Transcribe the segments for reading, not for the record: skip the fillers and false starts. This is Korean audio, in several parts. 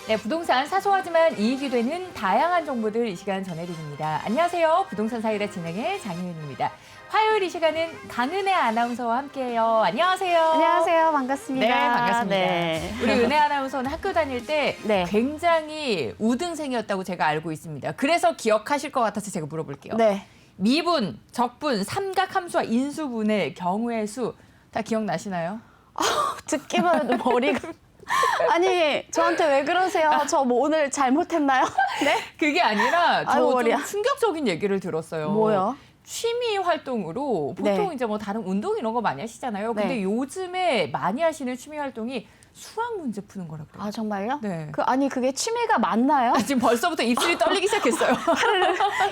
네, 부동산 사소하지만 이익이 되는 다양한 정보들 이 시간 전해드립니다. 안녕하세요. 부동산 사이다 진행의 장희은입니다. 화요일 이 시간은 강은혜 아나운서와 함께해요. 안녕하세요. 안녕하세요. 반갑습니다. 네, 반갑습니다. 네. 우리 은혜 아나운서는 학교 다닐 때 네. 굉장히 우등생이었다고 제가 알고 있습니다. 그래서 기억하실 것 같아서 제가 물어볼게요. 네. 미분, 적분, 삼각함수와 인수분해, 경우의 수 다 기억나시나요? 듣기만 해도 머리가. 아니, 저한테 왜 그러세요? 저 뭐 오늘 잘못했나요? 네? 그게 아니라 아이고, 저 좀 머리야. 충격적인 얘기를 들었어요. 뭐요? 취미 활동으로 보통 네. 이제 뭐 다른 운동 이런 거 많이 하시잖아요. 근데 네. 요즘에 많이 하시는 취미 활동이 수학 문제 푸는 거라고 그래요. 아, 정말요? 네. 아니, 그게 취미가 맞나요? 지금 벌써부터 입술이 떨리기 시작했어요.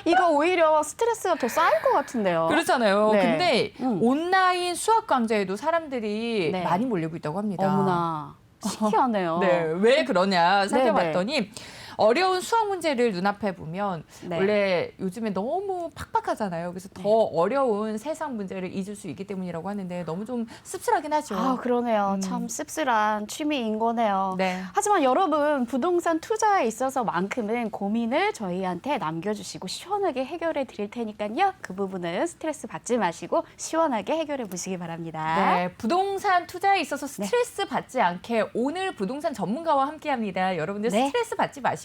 이거 오히려 스트레스가 더 쌓일 것 같은데요. 그렇잖아요. 네. 근데 음. 온라인 수학 강좌에도 사람들이 네. 많이 몰리고 있다고 합니다. 어머나. 신기하네요. 네, 왜 그러냐 살펴봤더니 어려운 수학 문제를 눈앞에 보면 네. 원래 요즘에 너무 팍팍하잖아요. 그래서 더 어려운 세상 문제를 잊을 수 있기 때문이라고 하는데 너무 좀 씁쓸하긴 하죠. 아, 그러네요. 참 씁쓸한 취미인 거네요. 네. 하지만 여러분, 부동산 투자에 있어서만큼은 고민을 저희한테 남겨주시고 시원하게 해결해 드릴 테니까요. 그 부분은 스트레스 받지 마시고 시원하게 해결해 보시기 바랍니다. 네, 부동산 투자에 있어서 스트레스 받지 않게 오늘 부동산 전문가와 함께합니다. 여러분들 네. 스트레스 받지 마시고요.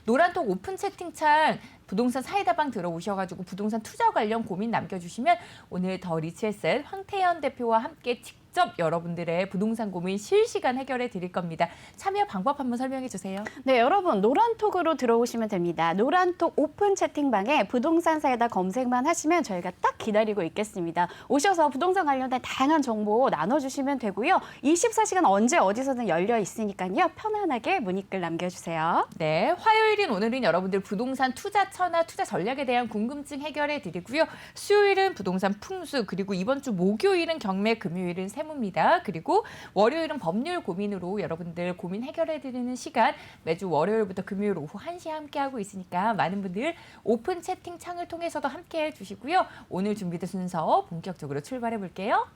노란톡 오픈 채팅창 부동산 사이다방 들어오셔가지고 부동산 투자 관련 고민 남겨주시면 오늘 더 리치에셋 황태현 대표와 함께 직접 여러분들의 부동산 고민 실시간 해결해 드릴 겁니다. 참여 방법 한번 설명해 주세요. 네, 여러분 노란톡으로 들어오시면 됩니다. 노란톡 오픈 채팅방에 부동산 사이다 검색만 하시면 저희가 딱 기다리고 있겠습니다. 오셔서 부동산 관련된 다양한 정보 나눠주시면 되고요. 24시간 언제 어디서든 열려 있으니까요. 편안하게 문의글 남겨주세요. 네, 화요일인 오늘은 여러분들 부동산 투자처나 투자 전략에 대한 궁금증 해결해 드리고요. 수요일은 부동산 풍수, 그리고 이번 주 목요일은 경매, 금요일은 세무입니다. 그리고 월요일은 법률 고민으로 여러분들 고민 해결해 드리는 시간 매주 월요일부터 금요일 오후 1시에 함께하고 있으니까 많은 분들 오픈 채팅창을 통해서도 함께해 주시고요. 오늘 준비된 순서 본격적으로 출발해 볼게요.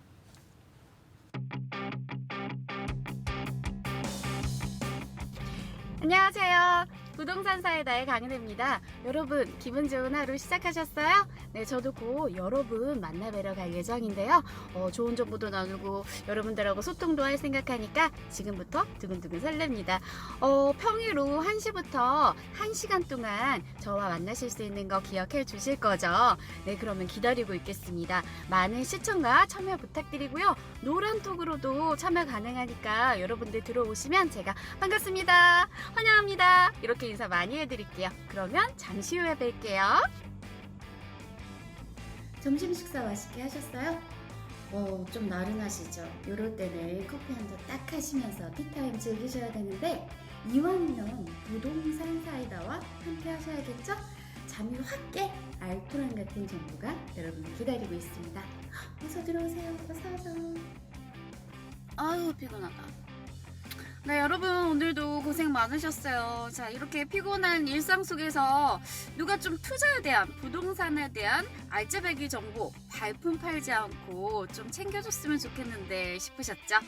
안녕하세요. 부동산 사이다의 강은혜입니다. 여러분 기분 좋은 하루 시작하셨어요? 네, 저도 곧 여러분 만나뵈러 갈 예정인데요. 좋은 정보도 나누고 여러분들하고 소통도 할 생각하니까 지금부터 두근두근 설렙니다. 평일 오후 1시부터 1시간 동안 저와 만나실 수 있는 거 기억해 주실 거죠? 네, 그러면 기다리고 있겠습니다. 많은 시청과 참여 부탁드리고요. 노란톡으로도 참여 가능하니까 여러분들 들어오시면 제가 반갑습니다. 환영합니다. 이렇게 인사 많이 해드릴게요. 그러면 잠시 후에 뵐게요. 점심 식사 맛있게 하셨어요? 좀 나른하시죠? 이럴 때는 커피 한 잔 딱 하시면서 티타임 즐기셔야 되는데 이왕이면 부동산 사이다와 함께 하셔야겠죠? 잠이 확 깨 알토란 같은 정보가 여러분을 기다리고 있습니다. 어서 들어오세요. 어서. 아유, 피곤하다. 네, 여러분 오늘도 고생 많으셨어요. 자, 이렇게 피곤한 일상 속에서 누가 좀 투자에 대한, 부동산에 대한 알짜배기 정보 발품 팔지 않고 좀 챙겨줬으면 좋겠는데 싶으셨죠?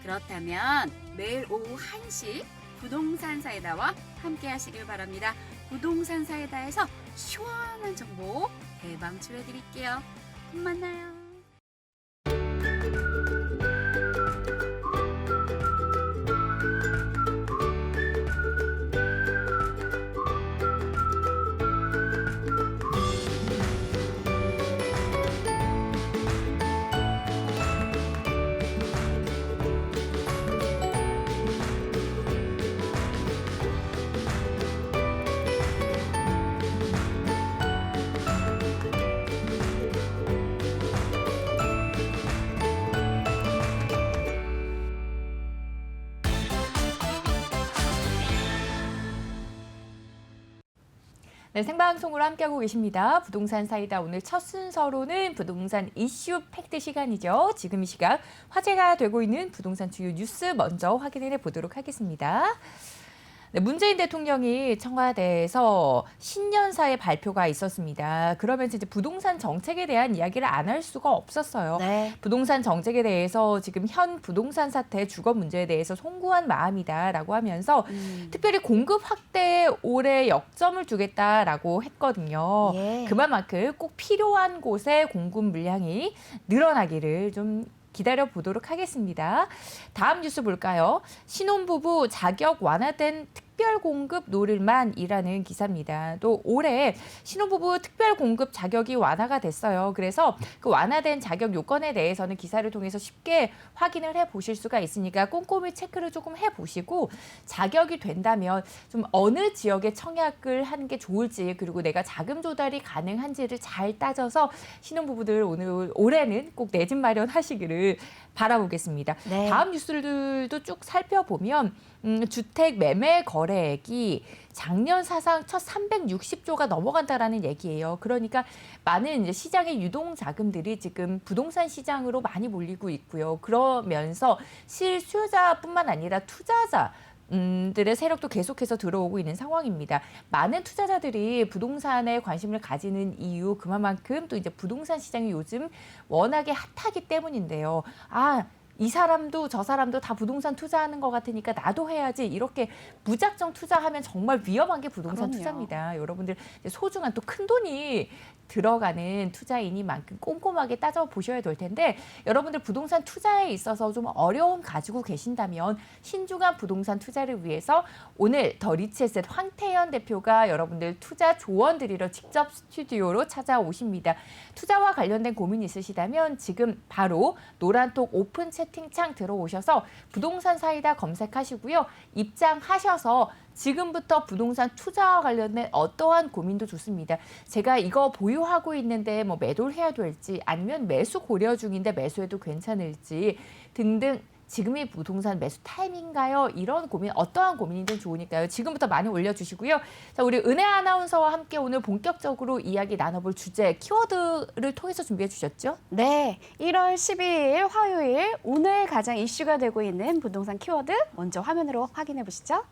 그렇다면 매일 오후 1시 부동산 사이다와 함께 하시길 바랍니다. 부동산 사이다에서 시원한 정보 대방출해드릴게요. 곧 만나요. 네, 생방송으로 함께하고 계십니다. 부동산 사이다 오늘 첫 순서로는 부동산 이슈 팩트 시간이죠. 지금 이 시각 화제가 되고 있는 부동산 주요 뉴스 먼저 확인해 보도록 하겠습니다. 네, 문재인 대통령이 청와대에서 신년사의 발표가 있었습니다. 그러면서 이제 부동산 정책에 대한 이야기를 안 할 수가 없었어요. 네. 부동산 정책에 대해서 지금 현 부동산 사태 주거 문제에 대해서 송구한 마음이다라고 하면서 특별히 공급 확대에 올해 역점을 두겠다라고 했거든요. 예. 그만큼 꼭 필요한 곳에 공급 물량이 늘어나기를 좀 기다려 보도록 하겠습니다. 다음 뉴스 볼까요? 신혼부부 자격 완화된 특별 공급 노릴만이라는 기사입니다. 또 올해 신혼부부 특별 공급 자격이 완화가 됐어요. 그래서 그 완화된 자격 요건에 대해서는 기사를 통해서 쉽게 확인을 해 보실 수가 있으니까 꼼꼼히 체크를 조금 해 보시고 자격이 된다면 좀 어느 지역에 청약을 하는 게 좋을지 그리고 내가 자금 조달이 가능한지를 잘 따져서 신혼부부들 올해는 꼭 내 집 마련하시기를 바라보겠습니다. 네. 다음 뉴스들도 쭉 살펴보면 주택 매매 거래액이 작년 사상 첫 360조가 넘어간다라는 얘기예요. 그러니까 많은 이제 시장의 유동 자금들이 지금 부동산 시장으로 많이 몰리고 있고요. 그러면서 실수요자뿐만 아니라 투자자 들의 세력도 계속해서 들어오고 있는 상황입니다. 많은 투자자들이 부동산에 관심을 가지는 이유 그만큼 또 이제 부동산 시장이 요즘 워낙에 핫하기 때문인데요. 이 사람도 저 사람도 다 부동산 투자하는 것 같으니까 나도 해야지 이렇게 무작정 투자하면 정말 위험한 게 부동산 그럼요. 투자입니다. 여러분들 소중한 또 큰 돈이 들어가는 투자이니만큼 꼼꼼하게 따져보셔야 될 텐데 여러분들 부동산 투자에 있어서 좀 어려움 가지고 계신다면 신중한 부동산 투자를 위해서 오늘 더 리치에셋 황태현 대표가 여러분들 투자 조언 드리러 직접 스튜디오로 찾아오십니다. 투자와 관련된 고민 있으시다면 지금 바로 노란톡 오픈 채팅창 들어오셔서 부동산 사이다 검색하시고요. 입장하셔서 지금부터 부동산 투자와 관련된 어떠한 고민도 좋습니다. 제가 이거 보유하고 있는데 뭐 매도를 해야 될지 아니면 매수 고려 중인데 매수해도 괜찮을지 등등 지금이 부동산 매수 타임인가요? 이런 고민 어떠한 고민이든 좋으니까요. 지금부터 많이 올려주시고요. 자, 우리 은혜 아나운서와 함께 오늘 본격적으로 이야기 나눠볼 주제 키워드를 통해서 준비해 주셨죠? 네, 1월 12일 화요일 오늘 가장 이슈가 되고 있는 부동산 키워드 먼저 화면으로 확인해 보시죠.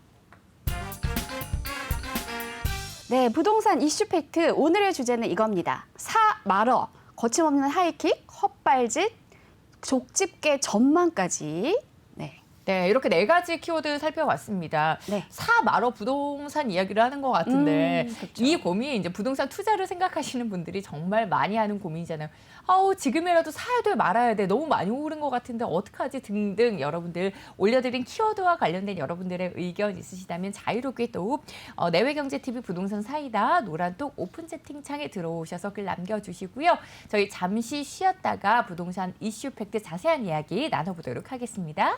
네, 부동산 이슈 팩트 오늘의 주제는 이겁니다. 사 말어, 거침없는 하이킥, 헛발짓, 족집게 전망까지. 네. 네, 이렇게 네 가지 키워드 살펴봤습니다. 네. 사 말어 부동산 이야기를 하는 것 같은데 그렇죠. 이 고민 이제 부동산 투자를 생각하시는 분들이 정말 많이 하는 고민이잖아요. 지금이라도 사야 돼 말아야 돼 너무 많이 오른 것 같은데 어떡하지 등등 여러분들 올려드린 키워드와 관련된 여러분들의 의견 있으시다면 자유롭게 또 내외경제TV 부동산 사이다 노란톡 오픈 채팅창에 들어오셔서 글 남겨주시고요. 저희 잠시 쉬었다가 부동산 이슈 팩트 자세한 이야기 나눠보도록 하겠습니다.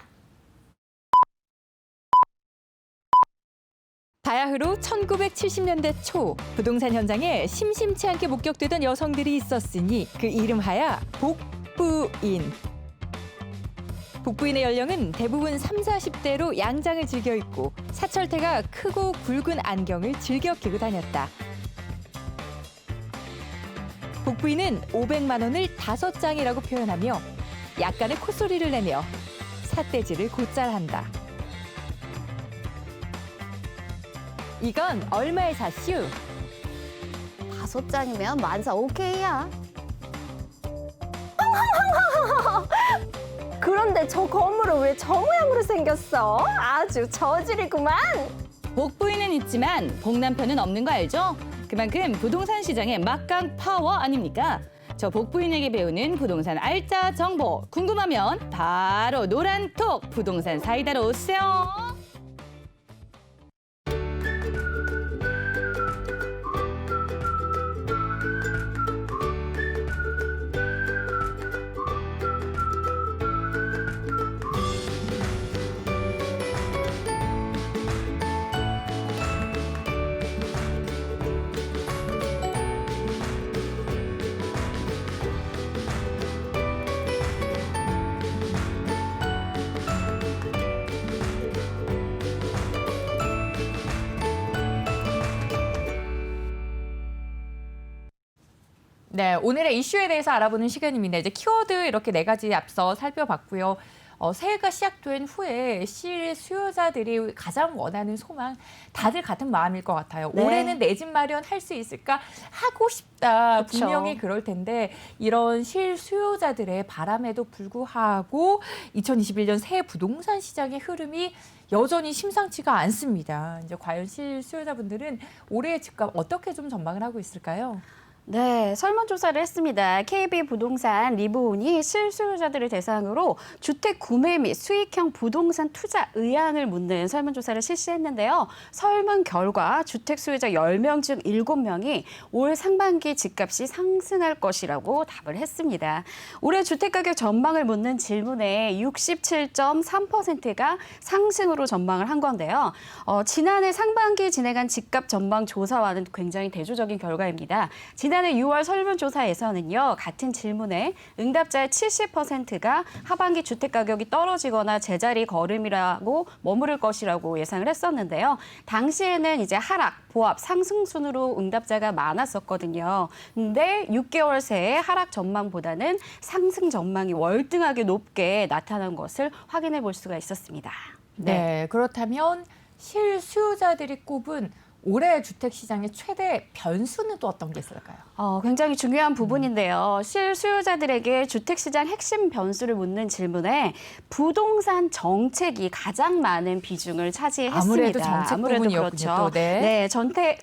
바야흐로 1970년대 초 부동산 현장에 심심치 않게 목격되던 여성들이 있었으니 그 이름하야 복부인. 복부인의 연령은 대부분 30, 40대로 양장을 즐겨 입고 사철태가 크고 굵은 안경을 즐겨 끼고 다녔다. 복부인은 500만 원을 5장이라고 표현하며 약간의 콧소리를 내며 삿대질을 곧잘 한다. 이건 얼마에 샀슈? 5장이면 만사 오케이야. 그런데 저 건물은 왜 저 모양으로 생겼어? 아주 저질이구만. 복부인은 있지만 복남편은 없는 거 알죠? 그만큼 부동산 시장의 막강 파워 아닙니까? 저 복부인에게 배우는 부동산 알짜 정보 궁금하면 바로 노란톡 부동산 사이다로 오세요. 네, 오늘의 이슈에 대해서 알아보는 시간입니다. 이제 키워드 이렇게 네 가지 앞서 살펴봤고요. 새해가 시작된 후에 실수요자들이 가장 원하는 소망 다들 같은 마음일 것 같아요. 네. 올해는 내 집 마련할 수 있을까 하고 싶다. 그쵸. 분명히 그럴 텐데 이런 실수요자들의 바람에도 불구하고 2021년 새해 부동산 시장의 흐름이 여전히 심상치가 않습니다. 이제 과연 실수요자분들은 올해의 집값 어떻게 좀 전망을 하고 있을까요? 네, 설문조사를 했습니다. KB부동산 리브온이 실수요자들을 대상으로 주택 구매 및 수익형 부동산 투자 의향을 묻는 설문조사를 실시했는데요. 설문 결과 주택 수요자 10명 중 7명이 올 상반기 집값이 상승할 것이라고 답을 했습니다. 올해 주택가격 전망을 묻는 질문에 67.3%가 상승으로 전망을 한 건데요. 지난해 상반기 진행한 집값 전망 조사와는 굉장히 대조적인 결과입니다. 지난해 6월 설문조사에서는요, 같은 질문에 응답자의 70%가 하반기 주택가격이 떨어지거나 제자리 걸음이라고 머무를 것이라고 예상을 했었는데요. 당시에는 이제 하락, 보합, 상승 순으로 응답자가 많았었거든요. 근데 6개월 새에 하락 전망보다는 상승 전망이 월등하게 높게 나타난 것을 확인해 볼 수가 있었습니다. 네, 그렇다면 실수요자들이 꼽은 올해 주택시장의 최대 변수는 또 어떤 게 있을까요? 굉장히 중요한 부분인데요. 실수요자들에게 주택시장 핵심 변수를 묻는 질문에 부동산 정책이 가장 많은 비중을 차지했습니다. 아무래도 정책 부분이었군요. 그렇죠. 또, 네. 네,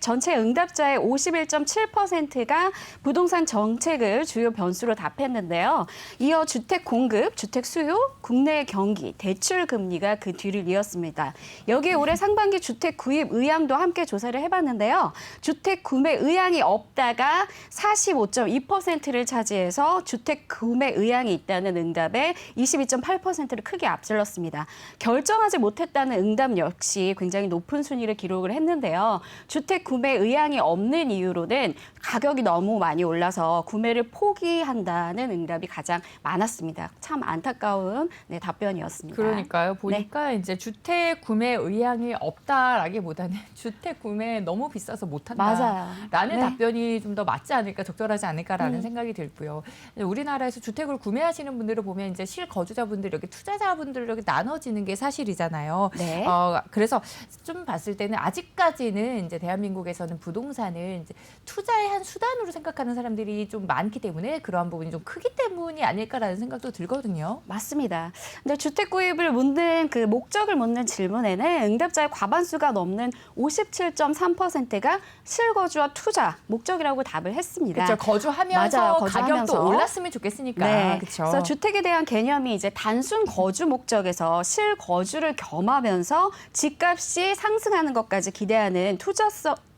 전체 응답자의 51.7%가 부동산 정책을 주요 변수로 답했는데요. 이어 주택 공급, 주택 수요, 국내 경기, 대출 금리가 그 뒤를 이었습니다. 여기에 올해 상반기 주택 구입 의향도 함께 조사를 해봤는데요. 주택 구매 의향이 없다가 45.2%를 차지해서 주택 구매 의향이 있다는 응답에 22.8%를 크게 앞질렀습니다. 결정하지 못했다는 응답 역시 굉장히 높은 순위를 기록을 했는데요. 주택 구매 의향이 없는 이유로는 가격이 너무 많이 올라서 구매를 포기한다는 응답이 가장 많았습니다. 참 안타까운 답변이었습니다. 그러니까요. 보니까 이제 주택 구매 의향이 없다라기보다는 주택 구매 너무 비싸서 못한다. 맞아요. 라는 네. 답변이 좀 더 맞지 않을까, 적절하지 않을까라는 생각이 들고요. 우리나라에서 주택을 구매하시는 분들을 보면 이제 실거주자분들, 이렇게 투자자분들 이렇게 나눠지는 게 사실이잖아요. 네. 그래서 좀 봤을 때는 아직까지는 이제 대한민국에서는 부동산을 이제 투자의 한 수단으로 생각하는 사람들이 좀 많기 때문에 그러한 부분이 좀 크기 때문이 아닐까라는 생각도 들거든요. 맞습니다. 근데 주택 구입을 묻는 그 목적을 묻는 질문에는 응답자의 과반수가 넘는 57.3%가 실거주와 투자 목적이라고 답을 했습니다. 그렇죠. 거주하면서 맞아요. 가격도 거주하면서. 올랐으면 좋겠으니까. 네. 그렇죠. 그래서 주택에 대한 개념이 이제 단순 거주 목적에서 실거주를 겸하면서 집값이 상승하는 것까지 기대하는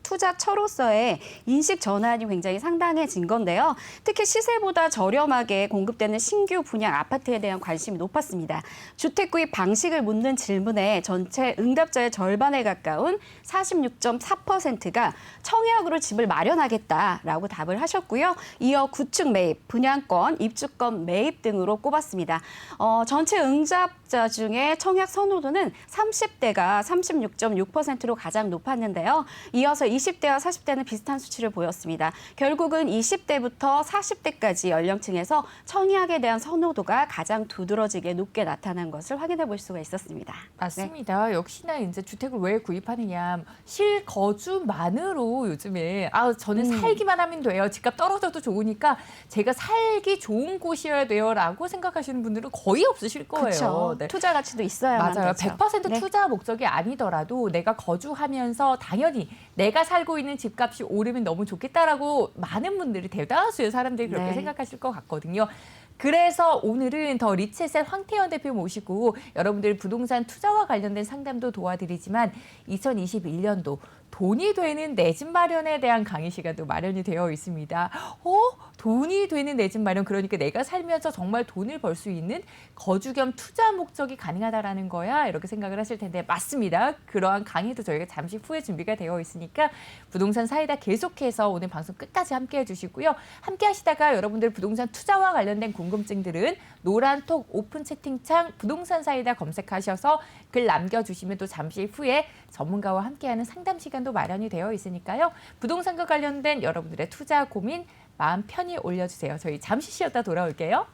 투자처로서의 인식 전환이 굉장히 상당해진 건데요. 특히 시세보다 저렴하게 공급되는 신규 분양 아파트에 대한 관심이 높았습니다. 주택 구입 방식을 묻는 질문에 전체 응답자의 절반에 가까운 46.4%가 청약으로 집을 마련하겠다라고 답을 하셨고요. 이어 구축 매입, 분양권, 입주권 매입 등으로 꼽았습니다. 전체 응답자 중에 청약 선호도는 30대가 36.6%로 가장 높았는데요. 이어서 20대와 40대는 비슷한 수치를 보였습니다. 결국은 20대부터 40대까지 연령층에서 청약에 대한 선호도가 가장 두드러지게 높게 나타난 것을 확인해 볼 수가 있었습니다. 맞습니다. 역시나 이제 주택을 왜 구입하느냐. 실거주만으로 요즘에 저는 살기만 하면 돼요. 집값 떨어져도 좋으니까 제가 살기 좋은 곳이어야 돼요라고 생각하시는 분들은 거의 없으실 거예요. 그렇죠. 네. 투자 가치도 있어야만 맞아요. 되죠. 100% 네. 투자 목적이 아니더라도 내가 거주하면서 당연히 내가 살고 있는 집값이 오르면 너무 좋겠다라고 많은 분들이, 대다수의 사람들이 그렇게 네. 생각하실 것 같거든요. 그래서 오늘은 더 리치에셋 황태현 대표 모시고 여러분들 부동산 투자와 관련된 상담도 도와드리지만 2021년도 돈이 되는 내 집 마련에 대한 강의 시간도 마련이 되어 있습니다. 돈이 되는 내 집 마련, 그러니까 내가 살면서 정말 돈을 벌 수 있는 거주 겸 투자 목적이 가능하다라는 거야, 이렇게 생각을 하실 텐데 맞습니다. 그러한 강의도 저희가 잠시 후에 준비가 되어 있으니까 부동산 사이다 계속해서 오늘 방송 끝까지 함께해 주시고요. 함께 하시다가 여러분들 부동산 투자와 관련된 궁금증들은 노란톡 오픈 채팅창 부동산 사이다 검색하셔서 글 남겨주시면 또 잠시 후에 전문가와 함께하는 상담 시간도 마련이 되어 있으니까요. 부동산과 관련된 여러분들의 투자 고민 마음 편히 올려주세요. 저희 잠시 쉬었다 돌아올게요.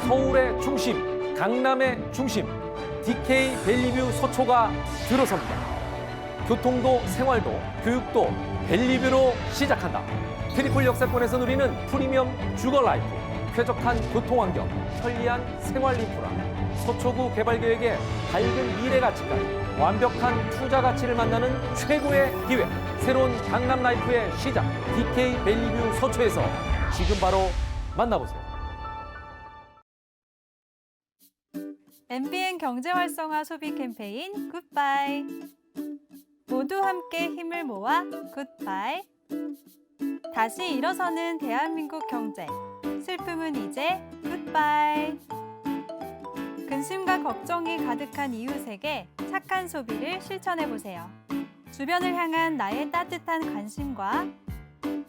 서울의 중심, 강남의 중심, DK 벨리뷰 서초가 들어섭니다. 교통도 생활도 교육도 벨리뷰로 시작한다. 트리플 역사권에서 누리는 프리미엄 주거 라이프, 쾌적한 교통환경, 편리한 생활 인프라, 서초구 개발 계획의 밝은 미래 가치까지 완벽한 투자 가치를 만나는 최고의 기회. 새로운 강남 라이프의 시작. DK 벨리뷰 서초에서 지금 바로 만나보세요. MBN 경제활성화 소비 캠페인 굿바이. 모두 함께 힘을 모아 굿바이. 다시 일어서는 대한민국 경제. 슬픔은 이제 굿바이. 근심과 걱정이 가득한 이웃에게 착한 소비를 실천해보세요. 주변을 향한 나의 따뜻한 관심과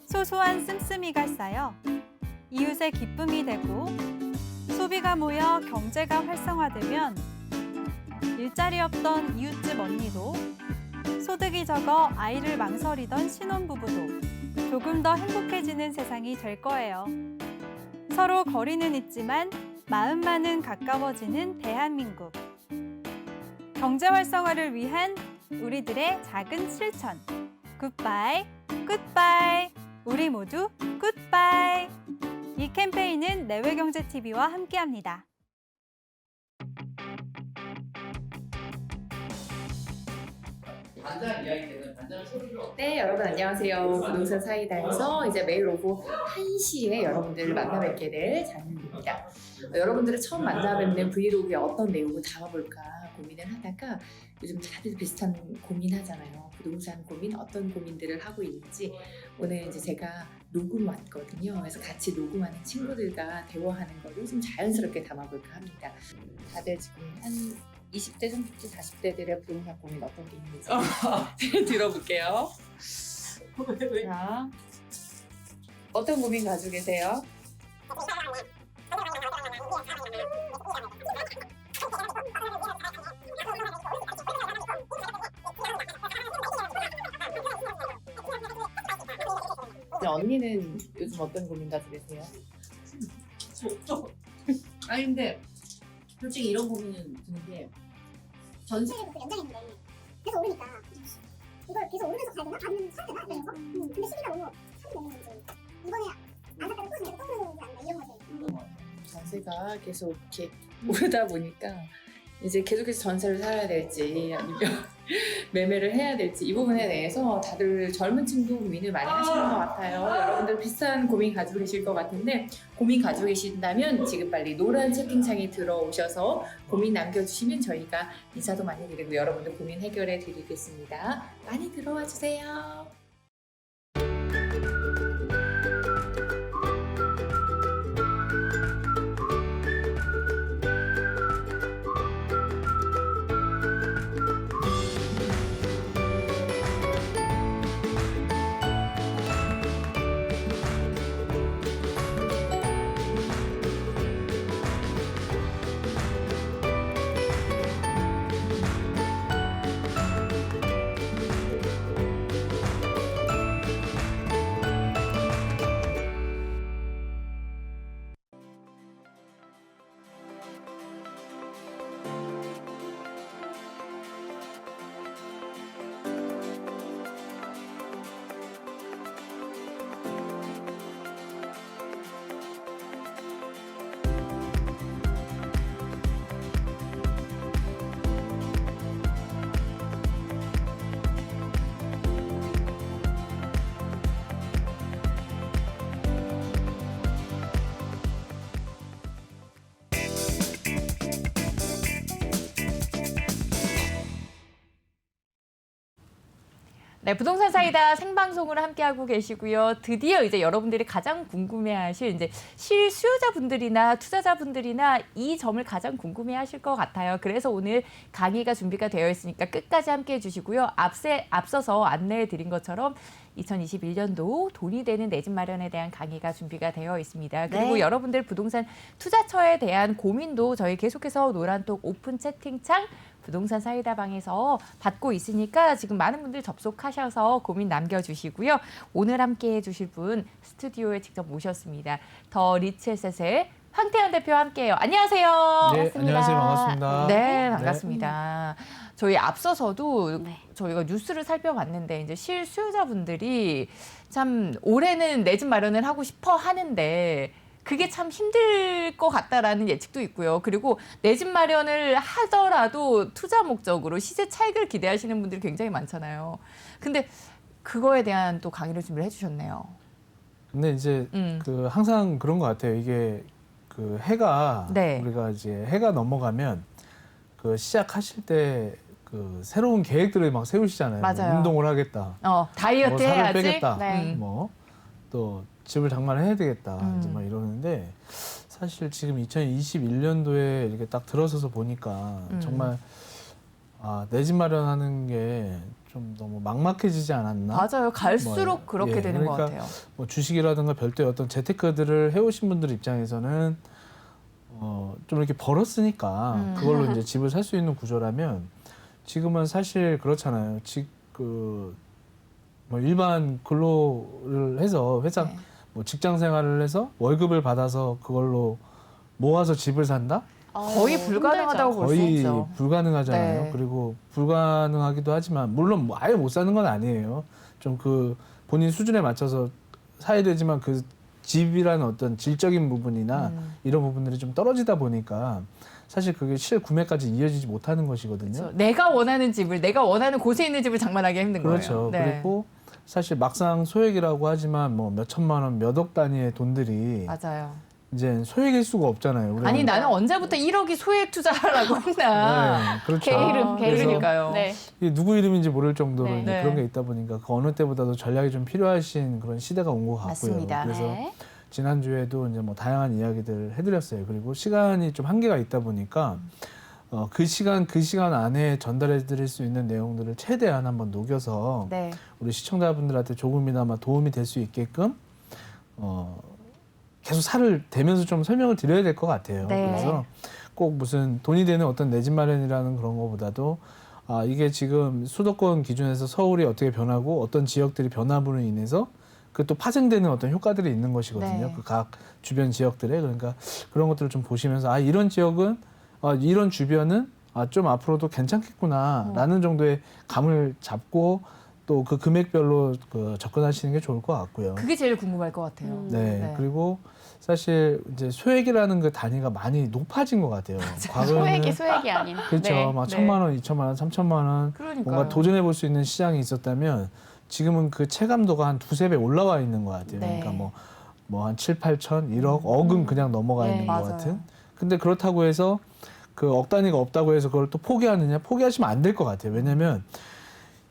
소소한 씀씀이가 쌓여 이웃의 기쁨이 되고, 소비가 모여 경제가 활성화되면 일자리 없던 이웃집 언니도, 소득이 적어 아이를 망설이던 신혼부부도 조금 더 행복해지는 세상이 될 거예요. 서로 거리는 있지만 마음만은 가까워지는 대한민국. 경제 활성화를 위한 우리들의 작은 실천. 굿바이, 굿바이. 우리 모두 굿바이. 이 캠페인은 내외경제TV와 함께합니다. 네, 여러분 안녕하세요. 부동산 사이다에서 이제 매일 오후 1시에 여러분들을 만나뵙게 될 장윤입니다. 여러분들을 처음 만나뵙는 브이로그에 어떤 내용을 담아볼까 고민을 하다가 요즘 다들 비슷한 고민하잖아요. 부동산 고민, 어떤 고민들을 하고 있는지 오늘 이제 제가 녹음 왔거든요. 그래서 같이 녹음하는 친구들과 대화하는 거를 좀 자연스럽게 담아볼까 합니다. 다들 지금 한 20대, 30대, 40대들의 부동산 고민 어떤 게 있는지 들어볼게요. 자, 어떤 고민 가지고 계세요? 언니는 요즘 어떤 고민 가지고 계세요? 아니 근데 솔직히 이런 고민은 드는 게 전세 부터 연장했는데 계속 오르니까 이걸 계속 오르면서 가야 되나? 아니면 사야 되나? 이러면서 근데 시기가 너무 차이 되는 건지 이번에 안 샀다가 또 계속 오르는 건지 아니면 이런 거지. 전세가 계속 이렇게 오르다 보니까 이제 계속해서 전세를 살아야 될지 아니면 매매를 해야 될지 이 부분에 대해서 다들 젊은 층도 고민을 많이 하시는 것 같아요. 여러분들 비슷한 고민 가지고 계실 것 같은데 고민 가지고 계신다면 지금 빨리 노란 채팅창에 들어오셔서 고민 남겨주시면 저희가 인사도 많이 드리고 여러분들 고민 해결해 드리겠습니다. 많이 들어와 주세요. 네, 부동산 사이다 생방송으로 함께하고 계시고요. 드디어 이제 여러분들이 가장 궁금해하실 이제 실수요자분들이나 투자자분들이나 이 점을 가장 궁금해하실 것 같아요. 그래서 오늘 강의가 준비가 되어 있으니까 끝까지 함께해 주시고요. 앞서서 안내해드린 것처럼 2021년도 돈이 되는 내 집 마련에 대한 강의가 준비가 되어 있습니다. 그리고 네. 여러분들 부동산 투자처에 대한 고민도 저희 계속해서 노란톡 오픈 채팅창 부동산 사이다방에서 받고 있으니까 지금 많은 분들 접속하셔서 고민 남겨주시고요. 오늘 함께해 주실 분 스튜디오에 직접 모셨습니다. 더 리치에셋의 황태현 대표 함께해요. 안녕하세요. 네, 안녕하세요. 반갑습니다. 네, 반갑습니다. 저희 앞서서도 네. 저희가 뉴스를 살펴봤는데 이제 실수요자분들이 참 올해는 내 집 마련을 하고 싶어 하는데 그게 참 힘들 것 같다라는 예측도 있고요. 그리고 내 집 마련을 하더라도 투자 목적으로 시세 차익을 기대하시는 분들이 굉장히 많잖아요. 근데 그거에 대한 또 강의를 준비를 해주셨네요. 근데 이제 그 항상 그런 것 같아요. 이게 그 해가 네. 우리가 이제 해가 넘어가면 그 시작하실 때 그 새로운 계획들을 막 세우시잖아요. 맞아요. 뭐 운동을 하겠다. 다이어트 뭐 살을 해야지. 빼겠다. 네. 뭐 또 집을 장만해야 되겠다. 이제 음. 막 이러는데 사실 지금 2021년도에 이렇게 딱 들어서서 보니까 정말 내 집 마련하는 게 좀 너무 막막해지지 않았나? 맞아요. 갈수록 뭐, 그렇게 예, 되는 것 그러니까 같아요. 뭐 주식이라든가 별도의 어떤 재테크들을 해오신 분들 입장에서는 좀 이렇게 벌었으니까 그걸로 이제 집을 살 수 있는 구조라면 지금은 사실 그렇잖아요. 뭐 일반 근로를 해서 회사 네. 뭐 직장 생활을 해서 월급을 받아서 그걸로 모아서 집을 산다? 거의 불가능하다고 볼 수 거의 있죠. 불가능하잖아요. 네. 그리고 불가능하기도 하지만 물론 뭐 아예 못 사는 건 아니에요. 좀 그 본인 수준에 맞춰서 사야 되지만 그 집이라는 어떤 질적인 부분이나 이런 부분들이 좀 떨어지다 보니까 사실 그게 실구매까지 이어지지 못하는 것이거든요. 그렇죠. 내가 원하는 집을, 내가 원하는 곳에 있는 집을 장만하기 힘든 그렇죠. 거예요. 네. 그리고 사실 막상 소액이라고 하지만 뭐 몇 천만 원, 몇 억 단위의 돈들이 맞아요. 이제 소액일 수가 없잖아요. 우리는. 아니 나는 언제부터 1억이 소액 투자라고 했나. 네, 그렇죠. 개 이름, 개 이름. 그러니까요. 네. 이게 누구 이름인지 모를 정도로 네. 이제 네. 그런 게 있다 보니까 그 어느 때보다도 전략이 좀 필요하신 그런 시대가 온 것 같고요. 맞습니다. 그래서 네. 지난주에도 이제 뭐 다양한 이야기들 해드렸어요. 그리고 시간이 좀 한계가 있다 보니까 그 시간 안에 전달해드릴 수 있는 내용들을 최대한 한번 녹여서 네. 우리 시청자분들한테 조금이나마 도움이 될 수 있게끔 계속 살을 대면서 좀 설명을 드려야 될 것 같아요. 네. 그래서 꼭 무슨 돈이 되는 어떤 내 집 마련이라는 그런 것보다도 이게 지금 수도권 기준에서 서울이 어떻게 변하고 어떤 지역들이 변함으로 인해서 그 또 파생되는 어떤 효과들이 있는 것이거든요. 네. 그 각 주변 지역들에. 그러니까 그런 것들을 좀 보시면서 이런 지역은 이런 주변은 좀 앞으로도 괜찮겠구나라는 정도의 감을 잡고 또 그 금액별로 접근하시는 게 좋을 것 같고요. 그게 제일 궁금할 것 같아요. 네. 그리고 사실 이제 소액이라는 그 단위가 많이 높아진 것 같아요. 과거에는 소액이 아닌. 그렇죠. 네. 막 네. 1,000만 원, 2,000만 원, 3,000만 원 그러니까요. 뭔가 도전해 볼 수 있는 시장이 있었다면 지금은 그 체감도가 한 두세 배 올라와 있는 것 같아요. 네. 그러니까 뭐 한 7, 8천, 1억, 억은 그냥 넘어가 네. 있는 것 맞아요. 같은. 근데 그렇다고 해서 그 억 단위가 없다고 해서 그걸 또 포기하느냐? 포기하시면 안 될 것 같아요. 왜냐면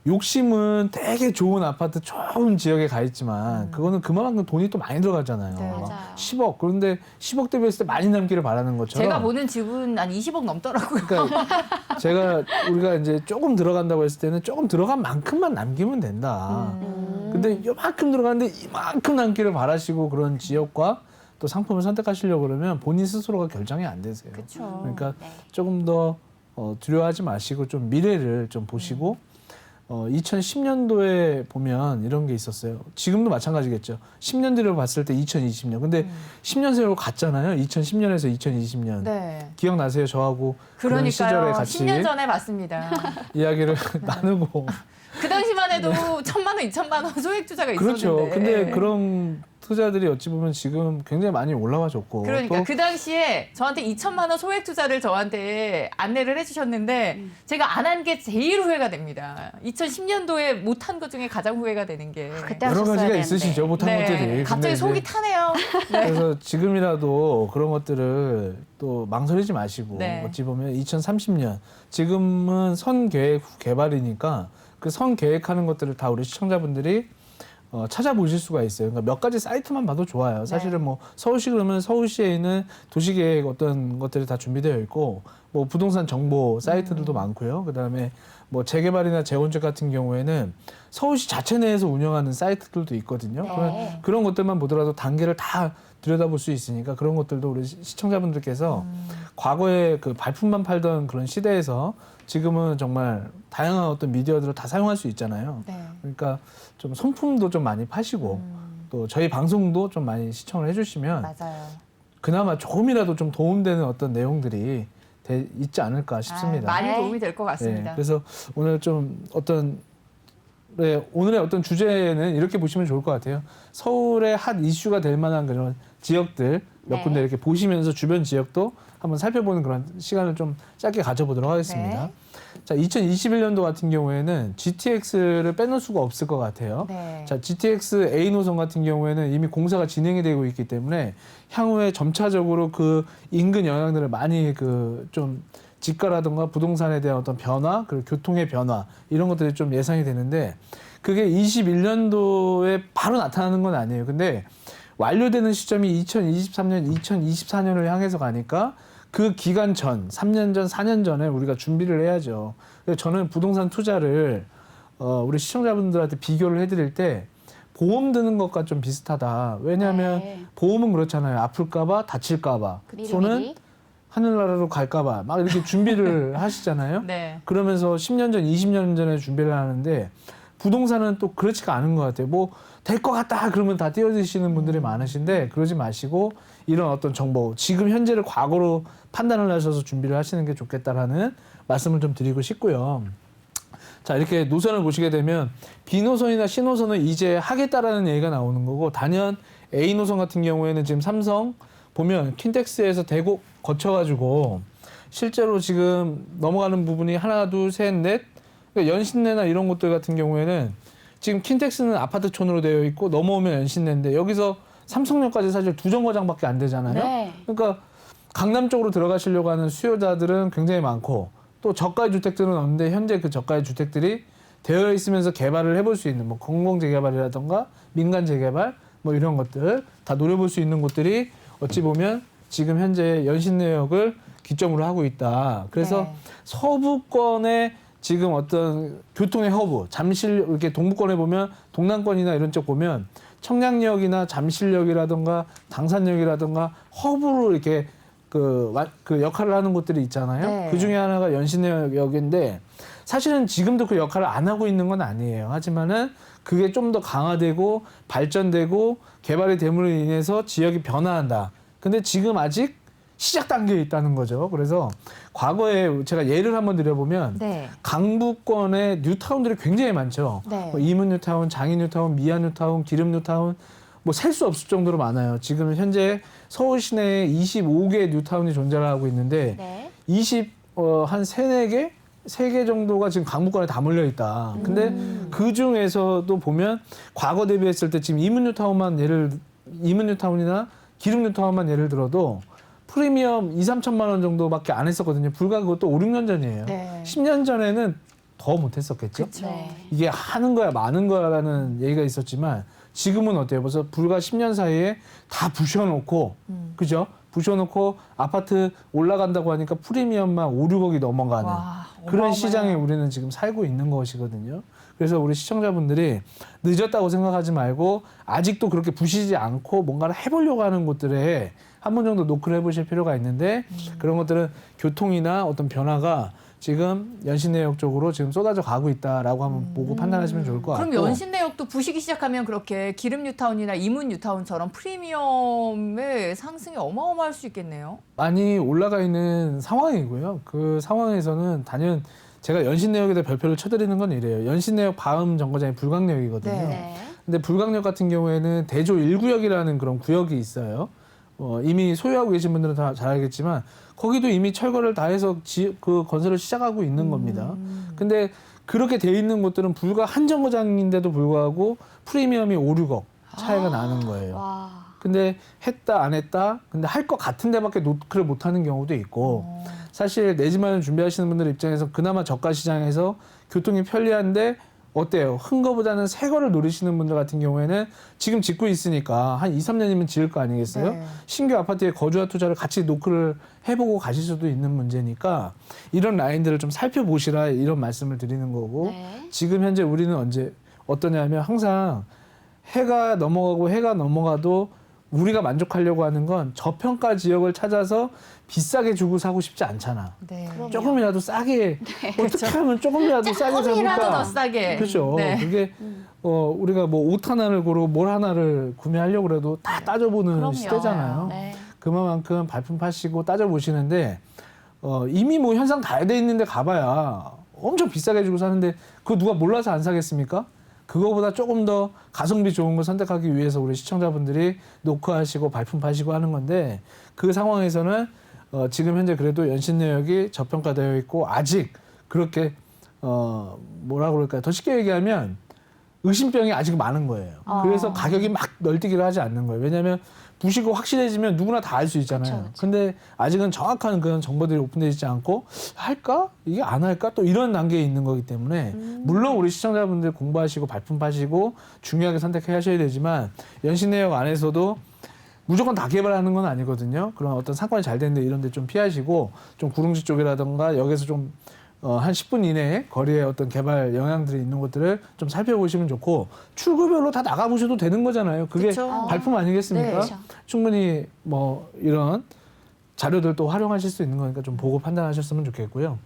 욕심은 되게 좋은 아파트 좋은 지역에 가 있지만 그거는 그만큼 돈이 또 많이 들어가잖아요. 네. 막 맞아요. 10억. 그런데 10억 대비했을 때 많이 남기를 바라는 것처럼. 제가 보는 집은 한 20억 넘더라고요. 그러니까 우리가 이제 조금 들어간다고 했을 때는 조금 들어간 만큼만 남기면 된다. 근데 이만큼 들어가는데 이만큼 남기를 바라시고 그런 지역과 또 상품을 선택하시려고 그러면 본인 스스로가 결정이 안 되세요. 그렇죠. 그러니까 네. 조금 더 두려워하지 마시고 좀 미래를 좀 보시고 2010년도에 보면 이런 게 있었어요. 지금도 마찬가지겠죠. 10년 뒤로 봤을 때 2020년. 근데 10년 세월 갔잖아요. 2010년에서 2020년. 네. 기억나세요? 저하고 그런 시절에 그러니까요. 같이 10년 전에 봤습니다. 이야기를 나누고. 그 당시만 해도 1,000만 원, 2,000만 원 소액 투자가 있었는데. 그렇죠. 근데 그런 투자들이 어찌 보면 지금 굉장히 많이 올라와줬고. 그러니까 또 그 당시에 저한테 2,000만 원 소액 투자를 저한테 안내를 해주셨는데 제가 안 한 게 제일 후회가 됩니다. 2010년도에 못한 것 중에 가장 후회가 되는 게. 그때 여러 하셨어야 가지가 되는데. 있으시죠. 못한 네. 것들이. 근데 갑자기 이제 속이 타네요. 네. 그래서 지금이라도 그런 것들을 또 망설이지 마시고 네. 어찌 보면 2030년 지금은 선계획 후 개발이니까 그 선계획하는 것들을 다 우리 시청자분들이 찾아보실 수가 있어요. 그러니까 몇 가지 사이트만 봐도 좋아요. 사실은 뭐 서울시 그러면 서울시에 있는 도시계획 어떤 것들이 다 준비되어 있고 뭐 부동산 정보 사이트들도 많고요. 그다음에 뭐 재개발이나 재건축 같은 경우에는 서울시 자체 내에서 운영하는 사이트들도 있거든요. 네. 그런 것들만 보더라도 단계를 다 들여다볼 수 있으니까 그런 것들도 우리 시청자분들께서 과거에 그 발품만 팔던 그런 시대에서 지금은 정말 다양한 어떤 미디어들을 다 사용할 수 있잖아요. 네. 그러니까 좀 손품도 좀 많이 파시고 또 저희 방송도 좀 많이 시청을 해주시면 맞아요. 그나마 조금이라도 좀 도움되는 어떤 내용들이 있지 않을까 싶습니다. 많이 네. 도움이 될 것 같습니다. 그래서 오늘 좀 오늘의 어떤 주제는 이렇게 보시면 좋을 것 같아요. 서울의 핫 이슈가 될 만한 그런 지역들 몇 네. 군데 이렇게 보시면서 주변 지역도 한번 살펴보는 그런 시간을 좀 짧게 가져보도록 하겠습니다. 네. 자, 2021년도 같은 경우에는 GTX를 빼놓을 수가 없을 것 같아요. 네. 자, GTX A 노선 같은 경우에는 이미 공사가 진행이 되고 있기 때문에 향후에 점차적으로 그 인근 영향들을 많이 좀 집가라든가 부동산에 대한 어떤 변화, 그리고 교통의 변화 이런 것들이 좀 예상이 되는데 그게 21년도에 바로 나타나는 건 아니에요. 근데 완료되는 시점이 2023년, 2024년을 향해서 가니까 그 기간 전, 3년 전, 4년 전에 우리가 준비를 해야죠. 그래서 저는 부동산 투자를 우리 시청자분들한테 비교를 해드릴 때 보험 드는 것과 좀 비슷하다. 왜냐하면 네. 보험은 그렇잖아요. 아플까봐, 다칠까봐. 미리 손은 미리. 하늘나라로 갈까봐 막 이렇게 준비를 하시잖아요. 네. 그러면서 10년 전, 20년 전에 준비를 하는데 부동산은 또 그렇지가 않은 것 같아요. 뭐 될 것 같다 그러면 다 뛰어드시는 분들이 많으신데 그러지 마시고 이런 어떤 정보, 지금 현재를 과거로 판단을 하셔서 준비를 하시는 게 좋겠다라는 말씀을 좀 드리고 싶고요. 자, 이렇게 노선을 보시게 되면 B노선이나 C노선은 이제 하겠다라는 얘기가 나오는 거고 단연 A노선 같은 경우에는 지금 삼성 보면 킨텍스에서 대곡 거쳐가지고 실제로 지금 넘어가는 부분이 하나, 둘, 셋, 넷 그러니까 연신내나 이런 곳들 같은 경우에는 지금 킨텍스는 아파트촌으로 되어 있고 넘어오면 연신내인데 여기서 삼성역까지 사실 2정거장밖에 안 되잖아요. 네. 그러니까 강남 쪽으로 들어가시려고 하는 수요자들은 굉장히 많고 또 저가의 주택들은 없는데 현재 그 저가의 주택들이 되어 있으면서 개발을 해볼 수 있는 뭐 공공재개발이라던가 민간 재개발 뭐 이런 것들 다 노려볼 수 있는 곳들이 어찌 보면 지금 현재 연신내역을 기점으로 하고 있다. 그래서 네. 서부권의 지금 어떤 교통의 허브, 잠실 이렇게 동부권에 보면 동남권이나 이런 쪽 보면 청량역이나 잠실역이라든가 당산역이라든가 허브로 이렇게 그 역할을 하는 곳들이 있잖아요. 네. 그 중에 하나가 연신내역인데 사실은 지금도 그 역할을 안 하고 있는 건 아니에요. 하지만은 그게 좀 더 강화되고 발전되고 개발이 됨으로 인해서 지역이 변화한다. 근데 지금 아직 시작 단계에 있다는 거죠. 그래서 과거에 제가 예를 한번 드려보면 네. 강북권의 뉴타운들이 굉장히 많죠. 네. 뭐 이문 뉴타운, 장인 뉴타운, 미아 뉴타운, 기름 뉴타운 뭐 셀 수 없을 정도로 많아요. 지금 현재 서울 시내에 25개 뉴타운이 존재를 하고 있는데 네. 한 3개? 3개 정도가 지금 강북권에 다 몰려 있다. 근데 그 중에서도 보면 과거 대비했을 때 지금 이문 뉴타운이나 기름 뉴타운만 예를 들어도 프리미엄 2, 3천만 원 정도밖에 안 했었거든요. 불과 그것도 5, 6년 전이에요. 네. 10년 전에는 더 못했었겠죠. 네. 이게 하는 거야 마는 거야라는 얘기가 있었지만 지금은 어때요? 벌써 불과 10년 사이에 다 부셔놓고 그죠? 부셔놓고 아파트 올라간다고 하니까 프리미엄만 5, 6억이 넘어가는 와, 그런 어마어마해요. 시장에 우리는 지금 살고 있는 것이거든요. 그래서 우리 시청자분들이 늦었다고 생각하지 말고 아직도 그렇게 부시지 않고 뭔가를 해보려고 하는 곳들에 한 번 정도 노크를 해보실 필요가 있는데 그런 것들은 교통이나 어떤 변화가 지금 연신내역 쪽으로 지금 쏟아져 가고 있다라고 한번 보고 판단하시면 좋을 것 같고. 그럼 연신내역도 부시기 시작하면 그렇게 기름 뉴타운이나 이문 뉴타운처럼 프리미엄의 상승이 어마어마할 수 있겠네요. 많이 올라가 있는 상황이고요. 그 상황에서는 단연 제가 연신내역에 대해 별표를 쳐드리는 건 이래요. 연신내역 다음 정거장이 불광역이거든요. 네. 근데 불광역 같은 경우에는 대조 1구역이라는 그런 구역이 있어요. 이미 소유하고 계신 분들은 다 잘 알겠지만 거기도 이미 철거를 다 해서 그 건설을 시작하고 있는 겁니다. 근데 그렇게 돼 있는 곳들은 불과 한 정거장인데도 불구하고 프리미엄이 5, 6억 차이가 나는 거예요. 와. 근데 했다 안 했다 근데 할 것 같은 데밖에 노크를 못 하는 경우도 있고 사실 내 집 마련 준비하시는 분들 입장에서 그나마 저가 시장에서 교통이 편리한데 어때요? 큰 거보다는 새 거를 노리시는 분들 같은 경우에는 지금 짓고 있으니까 한 2, 3년이면 지을 거 아니겠어요? 네. 신규 아파트에 거주와 투자를 같이 노크를 해보고 가실 수도 있는 문제니까 이런 라인들을 좀 살펴보시라 이런 말씀을 드리는 거고 네. 지금 현재 우리는 어떠냐면 항상 해가 넘어가도 우리가 만족하려고 하는 건 저평가 지역을 찾아서 비싸게 주고 사고 싶지 않잖아. 네. 조금이라도 싸게 어떻게 하면 조금이라도 싸게 조금이라도 잡을까? 더 싸게. 그렇죠. 네. 그게 우리가 뭐 옷 하나를 고르고 뭘 하나를 구매하려고 해도 다 따져보는 그럼요. 시대잖아요. 네. 그만큼 발품 파시고 따져보시는데 이미 뭐 현상 다 돼 있는데 가봐야 엄청 비싸게 주고 사는데 그거 누가 몰라서 안 사겠습니까? 그거보다 조금 더 가성비 좋은 거 선택하기 위해서 우리 시청자분들이 노크하시고 발품 파시고 하는 건데 그 상황에서는 지금 현재 그래도 연신내역이 저평가되어 있고 아직 그렇게 뭐라 그럴까요? 더 쉽게 얘기하면 의심병이 아직 많은 거예요. 그래서 가격이 막 널뛰기를 하지 않는 거예요. 왜냐하면 부시고 확실해지면 누구나 다 알 수 있잖아요. 그쵸. 근데 아직은 정확한 그런 정보들이 오픈되지 않고 할까? 이게 안 할까? 또 이런 단계에 있는 거기 때문에 물론 우리 시청자분들 공부하시고 발품 파시고 중요하게 선택해야 하셔야 되지만 연신내역 안에서도 무조건 다 개발하는 건 아니거든요. 그런 어떤 상권이 잘 되는데 이런 데 좀 피하시고 좀 구릉지 쪽이라든가 여기서 좀 한 10분 이내에 거리에 어떤 개발 영향들이 있는 것들을 좀 살펴보시면 좋고 출구별로 다 나가보셔도 되는 거잖아요. 그게 그쵸. 발품 아니겠습니까? 네. 그렇죠. 충분히 뭐 이런 자료들도 활용하실 수 있는 거니까 좀 보고 판단하셨으면 좋겠고요.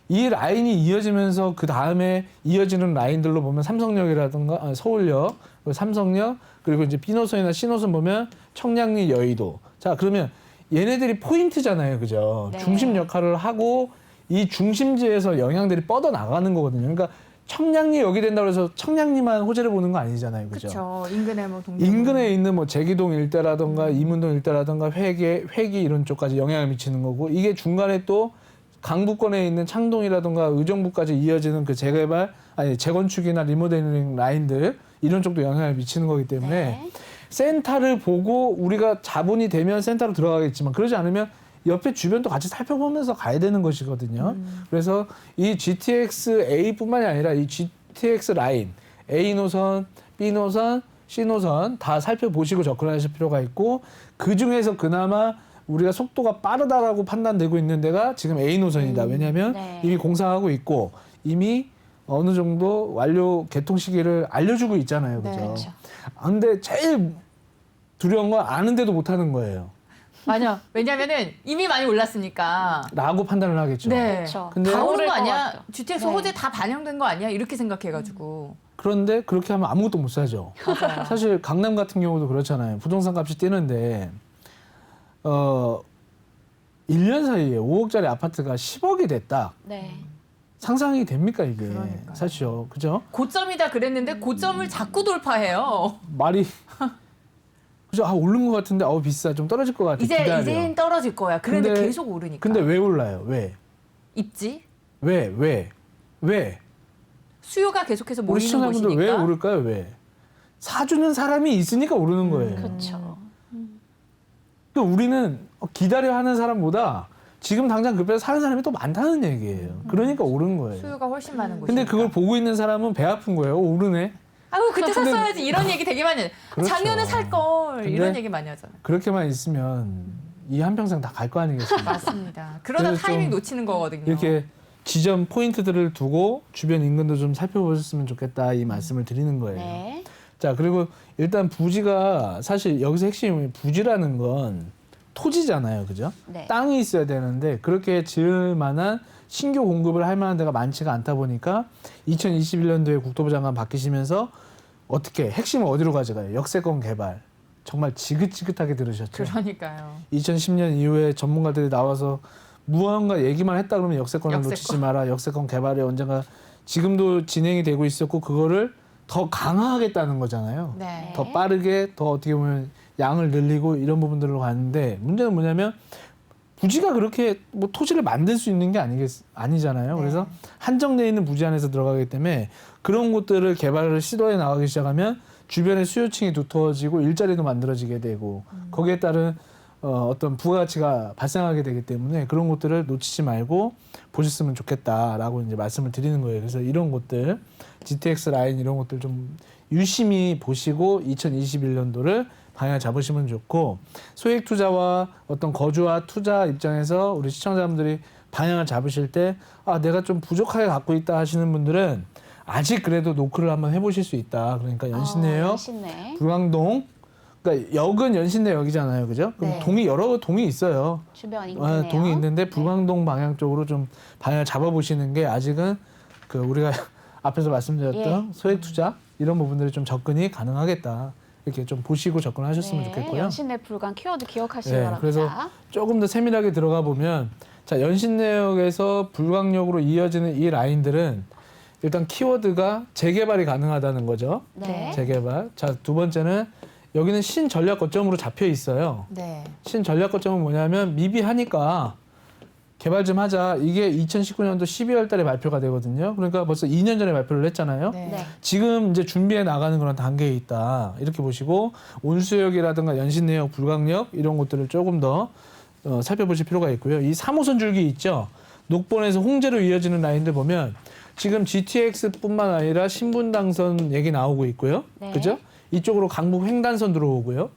이 라인이 이어지면서 그 다음에 이어지는 라인들로 보면 삼성역이라든가 서울역, 그리고 삼성역, 그리고 이제 B노선이나 C노선 보면 청량리, 여의도. 자, 그러면 얘네들이 포인트잖아요, 그죠? 네. 중심 역할을 하고 이 중심지에서 영향들이 뻗어 나가는 거거든요. 그러니까 청량리 여기 된다고 해서 청량리만 호재를 보는 거 아니잖아요, 그죠? 그렇죠. 인근에 뭐 동대 인근에 있는 뭐 제기동 일대라든가 이문동 일대라든가 회기 이런 쪽까지 영향을 미치는 거고 이게 중간에 또 강북권에 있는 창동이라든가 의정부까지 이어지는 그 재건축이나 리모델링 라인들 이런 쪽도 영향을 미치는 거기 때문에 네. 센터를 보고 우리가 자본이 되면 센터로 들어가겠지만 그러지 않으면 옆에 주변도 같이 살펴보면서 가야 되는 것이거든요. 그래서 이 GTX A뿐만이 아니라 이 GTX 라인 A 노선, B 노선, C 노선 다 살펴보시고 접근하실 필요가 있고 그 중에서 그나마 우리가 속도가 빠르다라고 판단되고 있는 데가 지금 A 노선이다. 왜냐하면 네. 이미 공사하고 있고 이미 어느 정도 완료 개통 시기를 알려주고 있잖아요. 그죠? 그렇죠. 근데 제일 두려운 건 아는데도 못하는 거예요. 맞아. 왜냐면은 이미 많이 올랐으니까. 라고 판단을 하겠죠. 네. 그렇죠. 근데 다 오른 오를 거 것 아니야? 같죠. GTX 네. 호재 다 반영된 거 아니야? 이렇게 생각해가지고. 그런데 그렇게 하면 아무것도 못 사죠. 사실 강남 같은 경우도 그렇잖아요. 부동산 값이 뛰는데 1년 사이에 5억짜리 아파트가 10억이 됐다. 네. 상상이 됩니까 이게? 그러니까요. 사실요. 그죠? 고점이다 그랬는데 고점을 자꾸 돌파해요. 말이 그죠? 오른 것 같은데 비싸. 좀 떨어질 것 같아. 기다려. 이젠 떨어질 거야. 그런데 근데- 계속 오르니까. 근데 왜 올라요? 왜? 입지? 왜? 수요가 계속해서 우리 모이는 시청자분들 곳이니까. 왜 오를까요? 왜? 사주는 사람이 있으니까 오르는 거예요. 그렇죠. 그러니까 우리는 기다려 하는 사람보다 지금 당장 급해서 사는 사람이 또 많다는 얘기예요. 그러니까 오른 거예요. 수요가 훨씬 많은 곳이니까. 근데 그걸 보고 있는 사람은 배 아픈 거예요. 오르네. 아유 그때 근데- 샀어야지 이런 얘기 되게 많이 해요. 그렇죠. 작년에 살 걸 근데- 이런 얘기 많이 하잖아요. 그렇게만 있으면 이 한평생 다 갈 거 아니겠습니까? 맞습니다. 그러다 그래서 타이밍 좀 놓치는 거거든요. 이렇게 지점 포인트들을 두고 주변 인근도 좀 살펴보셨으면 좋겠다 이 말씀을 드리는 거예요. 네. 자, 그리고 일단 부지가 사실 여기서 핵심이 부지라는 건 토지잖아요. 그죠? 네. 땅이 있어야 되는데 그렇게 지을 만한 신규 공급을 할 만한 데가 많지가 않다 보니까 2021년도에 국토부 장관 바뀌시면서 어떻게 핵심을 어디로 가져가요? 역세권 개발. 정말 지긋지긋하게 들으셨죠? 그러니까요. 2010년 이후에 전문가들이 나와서 무언가 얘기만 했다 그러면 역세권을 역세권. 놓치지 마라. 역세권 개발이 언젠가 지금도 진행이 되고 있었고 그거를 더 강화하겠다는 거잖아요. 네. 더 빠르게 더 어떻게 보면 양을 늘리고 이런 부분들로 가는데 문제는 뭐냐면 부지가 그렇게 뭐 토지를 만들 수 있는 게 아니잖아요. 네. 그래서 한정되어 있는 부지 안에서 들어가기 때문에 그런 곳들을 개발을 시도해 나가기 시작하면 주변에 수요층이 두터워지고 일자리도 만들어지게 되고 거기에 따른 어떤 부가가치가 발생하게 되기 때문에 그런 것들을 놓치지 말고 보셨으면 좋겠다라고 이제 말씀을 드리는 거예요. 그래서 이런 것들 GTX 라인 이런 것들 좀 유심히 보시고 2021년도를 방향 잡으시면 좋고 소액 투자와 어떤 거주와 투자 입장에서 우리 시청자분들이 방향을 잡으실 때 내가 좀 부족하게 갖고 있다 하시는 분들은 아직 그래도 노크를 한번 해보실 수 있다. 그러니까 연신내역, 연신내. 불광동, 그러니까 역은 연신내역이잖아요, 그죠? 그럼 네. 여러 동이 있어요. 주변 인근에요. 동이 있는데 네. 불광동 방향 쪽으로 좀 방향을 잡아보시는 게 아직은 그 우리가 앞에서 말씀드렸던 예. 소액 투자 이런 부분들이 좀 접근이 가능하겠다 이렇게 좀 보시고 접근하셨으면 네, 좋겠고요. 연신내 불강 키워드 기억하시기 네, 바랍니다. 그래서 조금 더 세밀하게 들어가 보면 자, 연신내역에서 불광역으로 이어지는 이 라인들은 일단 키워드가 재개발이 가능하다는 거죠. 네. 재개발. 자, 두 번째는 여기는 신전략 거점으로 잡혀 있어요. 네. 신전략 거점은 뭐냐면 미비하니까 개발 좀 하자. 이게 2019년도 12월 달에 발표가 되거든요. 그러니까 벌써 2년 전에 발표를 했잖아요. 네. 네. 지금 이제 준비해 나가는 그런 단계에 있다. 이렇게 보시고 온수역이라든가 연신내역, 불광역 이런 것들을 조금 더 살펴보실 필요가 있고요. 이 3호선 줄기 있죠. 녹본에서 홍제로 이어지는 라인들 보면 지금 GTX뿐만 아니라 신분당선 얘기 나오고 있고요. 네. 그죠? 이쪽으로 강북 횡단선 들어오고요.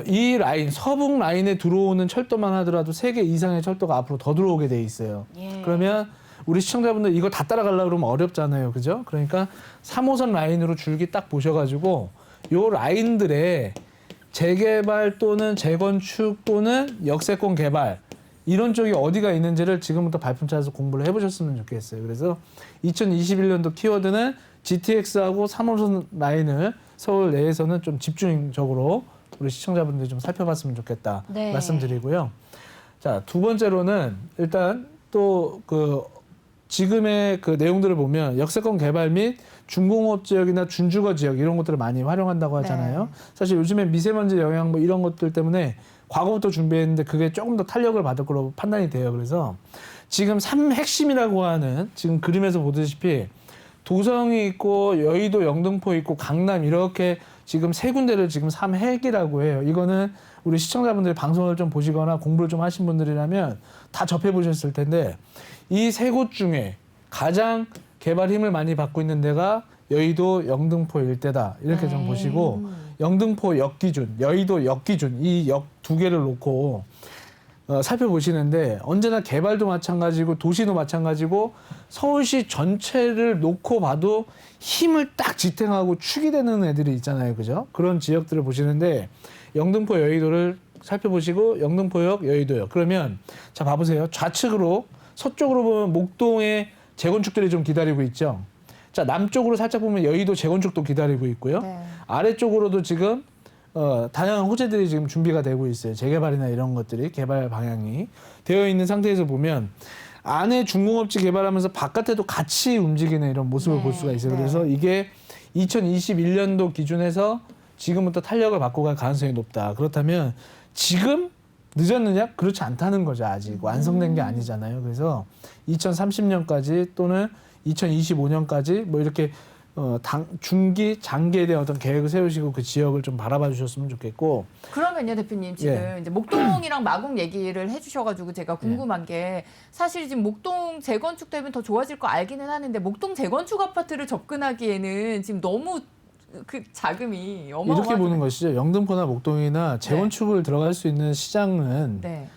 이 라인, 서북 라인에 들어오는 철도만 하더라도 3개 이상의 철도가 앞으로 더 들어오게 돼 있어요. 예. 그러면 우리 시청자분들 이거 다 따라가려고 그러면 어렵잖아요. 그죠? 그러니까 3호선 라인으로 줄기 딱 보셔가지고 요 라인들의 재개발 또는 재건축 또는 역세권 개발 이런 쪽이 어디가 있는지를 지금부터 발품 찾아서 공부를 해보셨으면 좋겠어요. 그래서 2021년도 키워드는 GTX하고 3호선 라인을 서울 내에서는 좀 집중적으로 우리 시청자분들이 좀 살펴봤으면 좋겠다 네. 말씀드리고요. 자, 두 번째로는 일단 또 그 지금의 그 내용들을 보면 역세권 개발 및 중공업 지역이나 준주거 지역 이런 것들을 많이 활용한다고 하잖아요. 사실 요즘에 미세먼지 영향 뭐 이런 것들 때문에 과거부터 준비했는데 그게 조금 더 탄력을 받을 거로 판단이 돼요. 그래서 지금 3핵심이라고 하는 지금 그림에서 보다시피 도성이 있고 여의도 영등포 있고 강남 이렇게 지금 3군데를 지금 3핵이라고 해요. 이거는 우리 시청자분들이 방송을 좀 보시거나 공부를 좀 하신 분들이라면 다 접해보셨을 텐데 이 3곳 중에 가장 개발 힘을 많이 받고 있는 데가 여의도 영등포 일대다. 이렇게 좀 보시고 영등포 역 기준, 여의도 역 기준 이 역 2개를 놓고 살펴보시는데 언제나 개발도 마찬가지고 도시도 마찬가지고 서울시 전체를 놓고 봐도 힘을 딱 지탱하고 축이 되는 애들이 있잖아요. 그죠? 그런 지역들을 보시는데 영등포 여의도를 살펴보시고 영등포역 여의도역 그러면 자 봐보세요. 좌측으로 서쪽으로 보면 목동의 재건축들이 좀 기다리고 있죠. 자 남쪽으로 살짝 보면 여의도 재건축도 기다리고 있고요. 네. 아래쪽으로도 지금 다양한 호재들이 지금 준비가 되고 있어요. 재개발이나 이런 것들이 개발 방향이 되어 있는 상태에서 보면 안에 중공업지 개발하면서 바깥에도 같이 움직이는 이런 모습을 볼 수가 있어요. 그래서 이게 2021년도 기준에서 지금부터 탄력을 받고 갈 가능성이 높다. 그렇다면 지금 늦었느냐? 그렇지 않다는 거죠. 아직 완성된 게 아니잖아요. 그래서 2030년까지 또는 2025년까지 뭐 이렇게 중기, 장기에 대한 어떤 계획을 세우시고 그 지역을 좀 바라봐 주셨으면 좋겠고. 그러면요, 대표님 지금 이제 목동이랑 마곡 얘기를 해주셔가지고 제가 궁금한 게 사실 지금 목동 재건축되면 더 좋아질 거 알기는 하는데 목동 재건축 아파트를 접근하기에는 지금 너무 그 자금이 어마어마하게 이렇게 보는 것이죠. 영등포나 목동이나 재건축을 들어갈 수 있는 시장은 네.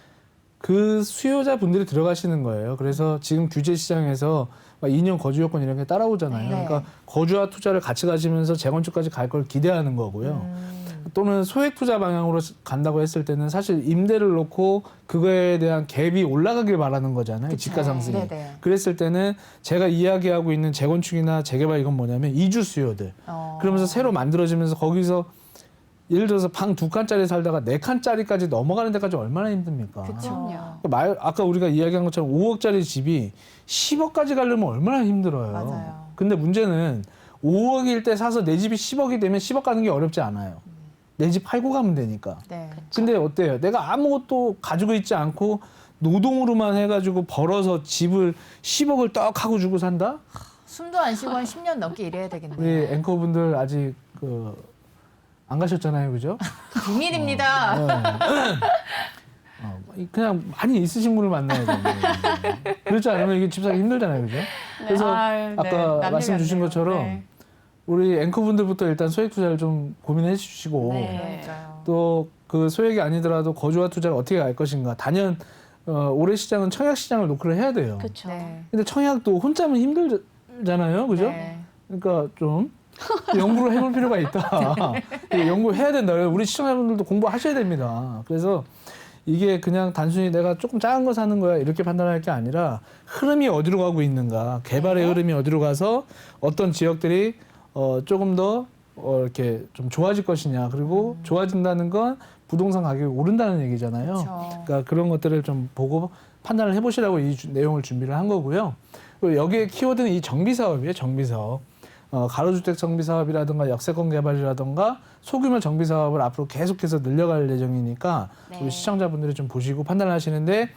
그 수요자분들이 들어가시는 거예요. 그래서 지금 규제 시장에서 2년 거주 요건 이런 게 따라오잖아요. 네. 그러니까 거주와 투자를 같이 가시면서 재건축까지 갈 걸 기대하는 거고요. 또는 소액 투자 방향으로 간다고 했을 때는 사실 임대를 놓고 그거에 대한 갭이 올라가길 바라는 거잖아요. 그쵸. 집가 상승이. 네네. 그랬을 때는 제가 이야기하고 있는 재건축이나 재개발 이건 뭐냐면 이주 수요들. 그러면서 새로 만들어지면서 거기서 예를 들어서 방 2칸짜리 살다가 4칸짜리까지 넘어가는 데까지 얼마나 힘듭니까? 그렇죠. 아까 우리가 이야기한 것처럼 5억짜리 집이 10억까지 가려면 얼마나 힘들어요. 맞아요. 근데 문제는 5억일 때 사서 내 집이 10억이 되면 10억 가는 게 어렵지 않아요. 내 집 팔고 가면 되니까. 네. 근데 어때요? 내가 아무것도 가지고 있지 않고 노동으로만 해가지고 벌어서 집을 10억을 떡 하고 주고 산다? 숨도 안 쉬고 한 10년 넘게 일해야 되겠네요. 우리 앵커분들 아직 안 가셨잖아요, 그죠? 비밀입니다. 그냥 많이 있으신 분을 만나야 돼요. 그렇지 않으면 이게 집 사기 힘들잖아요, 그죠? 그래서 아까 말씀 주신 것처럼 우리 앵커분들부터 일단 소액 투자를 좀 고민해 주시고 또 그 소액이 아니더라도 거주와 투자를 어떻게 할 것인가. 단연 올해 시장은 청약 시장을 노크를 해야 돼요. 그렇죠. 근데 청약도 혼자면 힘들잖아요, 그죠? 네. 그러니까 좀 연구를 해볼 필요가 있다. 연구해야 된다. 우리 시청자분들도 공부하셔야 됩니다. 그래서 이게 그냥 단순히 내가 조금 작은 거 사는 거야 이렇게 판단할 게 아니라 흐름이 어디로 가고 있는가, 개발의 흐름이 어디로 가서 어떤 지역들이 조금 더 이렇게 좀 좋아질 것이냐. 그리고 좋아진다는 건 부동산 가격이 오른다는 얘기잖아요. 그렇죠. 그러니까 그런 것들을 좀 보고 판단을 해보시라고 이 내용을 준비를 한 거고요. 그리고 여기에 키워드는 이 정비 사업이에요. 정비 사업. 가로주택 정비 사업이라든가 역세권 개발이라든가 소규모 정비 사업을 앞으로 계속해서 늘려갈 예정이니까 네. 우리 시청자분들이 좀 보시고 판단하시는데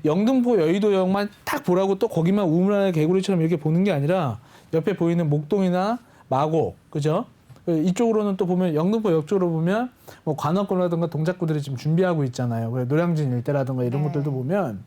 영등포 여의도역만 딱 보라고 또 거기만 우물안의 개구리처럼 이렇게 보는 게 아니라 옆에 보이는 목동이나 마곡, 그죠? 이쪽으로는 또 보면 영등포 역 쪽으로 보면 뭐 관악구라든가 동작구들이 지금 준비하고 있잖아요. 그래 노량진 일대라든가 이런 네. 것들도 보면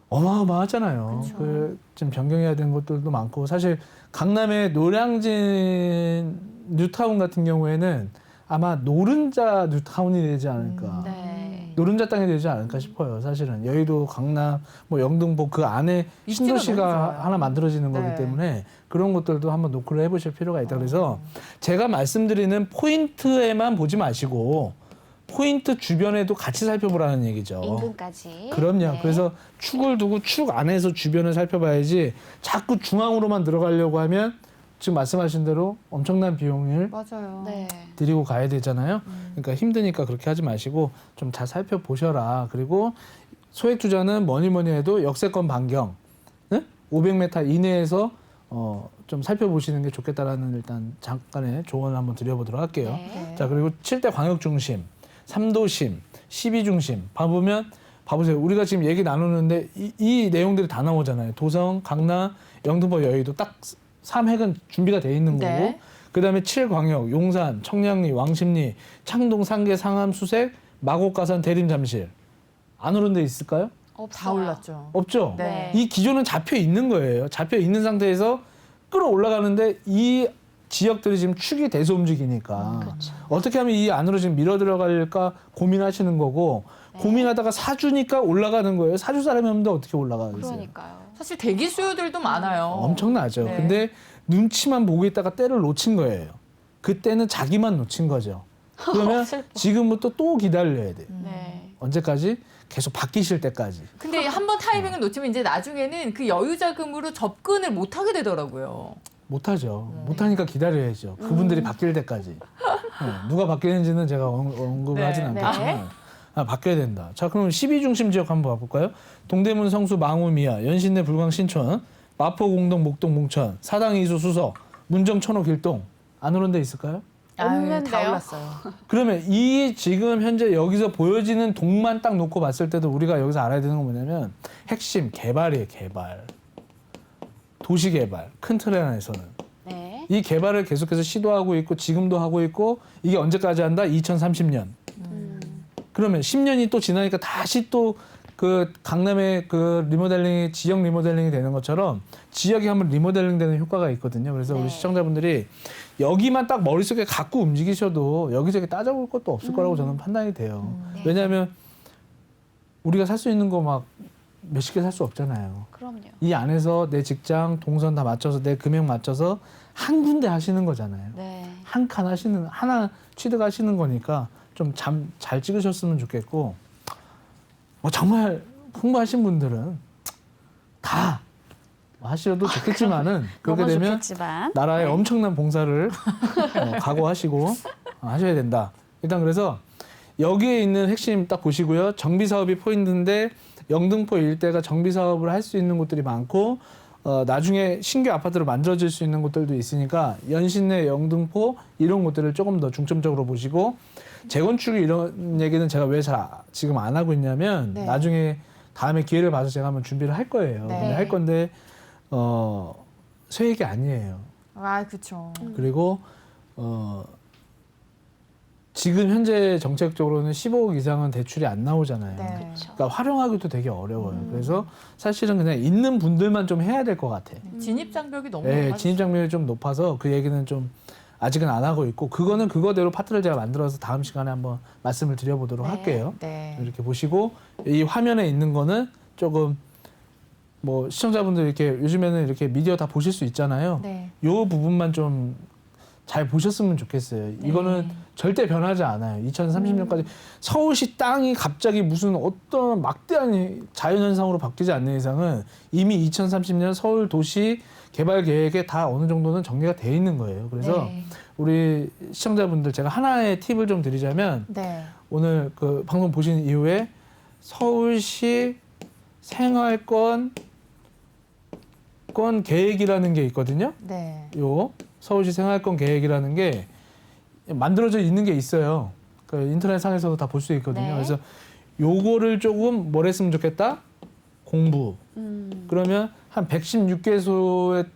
어마어마하잖아요. 그 지금 변경해야 되는 것들도 많고 사실 강남의 노량진 뉴타운 같은 경우에는 아마 노른자 뉴타운이 되지 않을까. 네. 노른자 땅이 되지 않을까 싶어요. 사실은 여의도, 강남, 뭐 영등포 그 안에 입지가 너무 신도시가 좋아요. 하나 만들어지는 거기 네. 때문에 그런 것들도 한번 노크를 해보실 필요가 있다. 그래서 제가 말씀드리는 포인트에만 보지 마시고 포인트 주변에도 같이 살펴보라는 얘기죠. 인근까지. 그럼요. 네. 그래서 축을 두고 축 안에서 주변을 살펴봐야지 자꾸 중앙으로만 들어가려고 하면 지금 말씀하신 대로 엄청난 비용을 맞아요. 네. 드리고 가야 되잖아요. 그러니까 힘드니까 그렇게 하지 마시고 좀 잘 살펴보셔라. 그리고 소액 투자는 뭐니 해도 역세권 반경 500m 이내에서 좀 살펴보시는 게 좋겠다라는 일단 잠깐의 조언을 한번 드려보도록 할게요. 네. 자, 그리고 7대 광역중심, 3도심, 12중심 봐보세요. 우리가 지금 얘기 나누는데 이 내용들이 다 나오잖아요. 도성, 강남, 영등포, 여의도 딱 3핵은 준비가 돼 있는 거고 네. 그다음에 7광역, 용산, 청량리, 왕십리, 창동, 상계, 상암, 수색, 마곡, 가산, 대림, 잠실 안 오른 데 있을까요? 다 올랐죠. 없죠. 네. 이 기조는 잡혀 있는 거예요. 잡혀 있는 상태에서 끌어올라가는데 이 지역들이 지금 축이 돼서 움직이니까 어떻게 하면 이 안으로 지금 밀어 들어갈까 고민하시는 거고 고민하다가 사주니까 올라가는 거예요. 사주 사람이 없는데 어떻게 올라가겠어요? 그러니까요. 사실 대기 수요들도 많아요. 엄청나죠. 네. 근데 눈치만 보고 있다가 때를 놓친 거예요. 그때는 자기만 놓친 거죠. 그러면 지금부터 또 기다려야 돼요. 네. 언제까지? 계속 바뀌실 때까지. 근데 한 번 타이밍을 놓치면 이제 나중에는 그 여유 자금으로 접근을 못 하게 되더라고요. 못하죠. 못하니까 기다려야죠. 그분들이 바뀔 때까지. 네, 누가 바뀌는지는 제가 언급을 네, 하진 네. 않겠지만 바뀌어야 된다. 자, 그럼 12중심 지역 한번 봐볼까요? 동대문, 성수, 망우, 미아, 연신내, 불광, 신촌, 마포, 공동, 목동, 몽천, 사당, 이수, 수서, 문정, 천호, 길동 안 오른 데 있을까요? 아유, 다 없는데요? 올랐어요. 그러면 이 지금 현재 여기서 보여지는 동만 딱 놓고 봤을 때도 우리가 여기서 알아야 되는 건 뭐냐면 핵심 개발이에요. 개발. 도시 개발. 큰 틀 안에서는. 네. 이 개발을 계속해서 시도하고 있고 지금도 하고 있고 이게 언제까지 한다? 2030년. 그러면 10년이 또 지나니까 다시 또 그 강남의 그 리모델링이 지역 리모델링이 되는 것처럼 지역이 한번 리모델링 되는 효과가 있거든요. 그래서 네. 우리 시청자분들이 여기만 딱 머릿속에 갖고 움직이셔도 여기저기 따져볼 것도 없을 거라고 저는 판단이 돼요. 네. 왜냐하면 우리가 살 수 있는 거 막 몇십 개 살 수 없잖아요. 그럼요. 이 안에서 내 직장, 동선 다 맞춰서 내 금액 맞춰서 한 군데 하시는 거잖아요. 네. 한 칸 하시는 하나 취득하시는 거니까 좀 잘 찍으셨으면 좋겠고 뭐 정말 풍부하신 분들은 다 하셔도 좋겠지만은 그렇게 너무 되면 좋겠지만. 나라에 엄청난 봉사를 각오하시고 하셔야 된다. 일단 그래서 여기에 있는 핵심 딱 보시고요. 정비 사업이 포인트인데 영등포 일대가 정비 사업을 할 수 있는 곳들이 많고 나중에 신규 아파트로 만들어질 수 있는 곳들도 있으니까 연신내, 영등포 이런 곳들을 조금 더 중점적으로 보시고 재건축 이런 얘기는 제가 왜 잘 지금 안 하고 있냐면 네. 나중에 다음에 기회를 봐서 제가 한번 준비를 할 거예요. 네. 근데 할 건데 세액이 아니에요. 아, 그렇죠. 그리고 지금 현재 정책적으로는 15억 이상은 대출이 안 나오잖아요. 네. 그러니까 활용하기도 되게 어려워요. 그래서 사실은 그냥 있는 분들만 좀 해야 될 것 같아. 진입 장벽이 너무 네, 높아졌어요. 진입 장벽이 좀 높아서 그 얘기는 좀 아직은 안 하고 있고 그거는 그거대로 파트를 제가 만들어서 다음 시간에 한번 말씀을 드려보도록 할게요. 네. 이렇게 보시고 이 화면에 있는 거는 조금 뭐 시청자분들 이렇게 요즘에는 이렇게 미디어 다 보실 수 있잖아요. 네. 요 부분만 좀 잘 보셨으면 좋겠어요. 이거는 절대 변하지 않아요. 2030년까지 서울시 땅이 갑자기 무슨 어떤 막대한 자연현상으로 바뀌지 않는 이상은 이미 2030년 서울 도시 개발 계획에 다 어느 정도는 전개가 돼 있는 거예요. 그래서 네. 우리 시청자분들 제가 하나의 팁을 좀 드리자면 네. 오늘 그 방송 보신 이후에 서울시 생활권 계획이라는 게 있거든요. 네. 요 서울시 생활권 계획이라는 게 만들어져 있는 게 있어요. 그 인터넷 상에서도 다 볼 수 있거든요. 네. 그래서 요거를 조금 뭘 했으면 좋겠다? 공부. 그러면 한 116개소에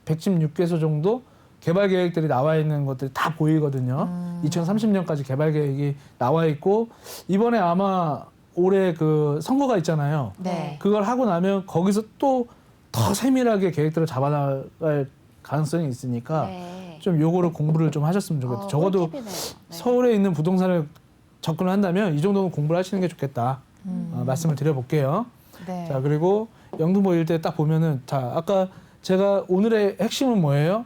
116개소 정도 개발 계획들이 나와 있는 것들이 다 보이거든요. 2030년까지 개발 계획이 나와 있고 이번에 아마 올해 그 선거가 있잖아요. 네. 그걸 하고 나면 거기서 또 더 세밀하게 계획들을 잡아나갈 가능성이 있으니까 네. 좀 요거를 공부를 좀 하셨으면 좋겠다. 적어도 꿀팁이네요. 네. 서울에 있는 부동산을 접근을 한다면 이 정도는 공부를 하시는 게 좋겠다. 말씀을 드려볼게요. 네. 자, 그리고 영등포 일대 딱 보면은 자, 아까 제가 오늘의 핵심은 뭐예요?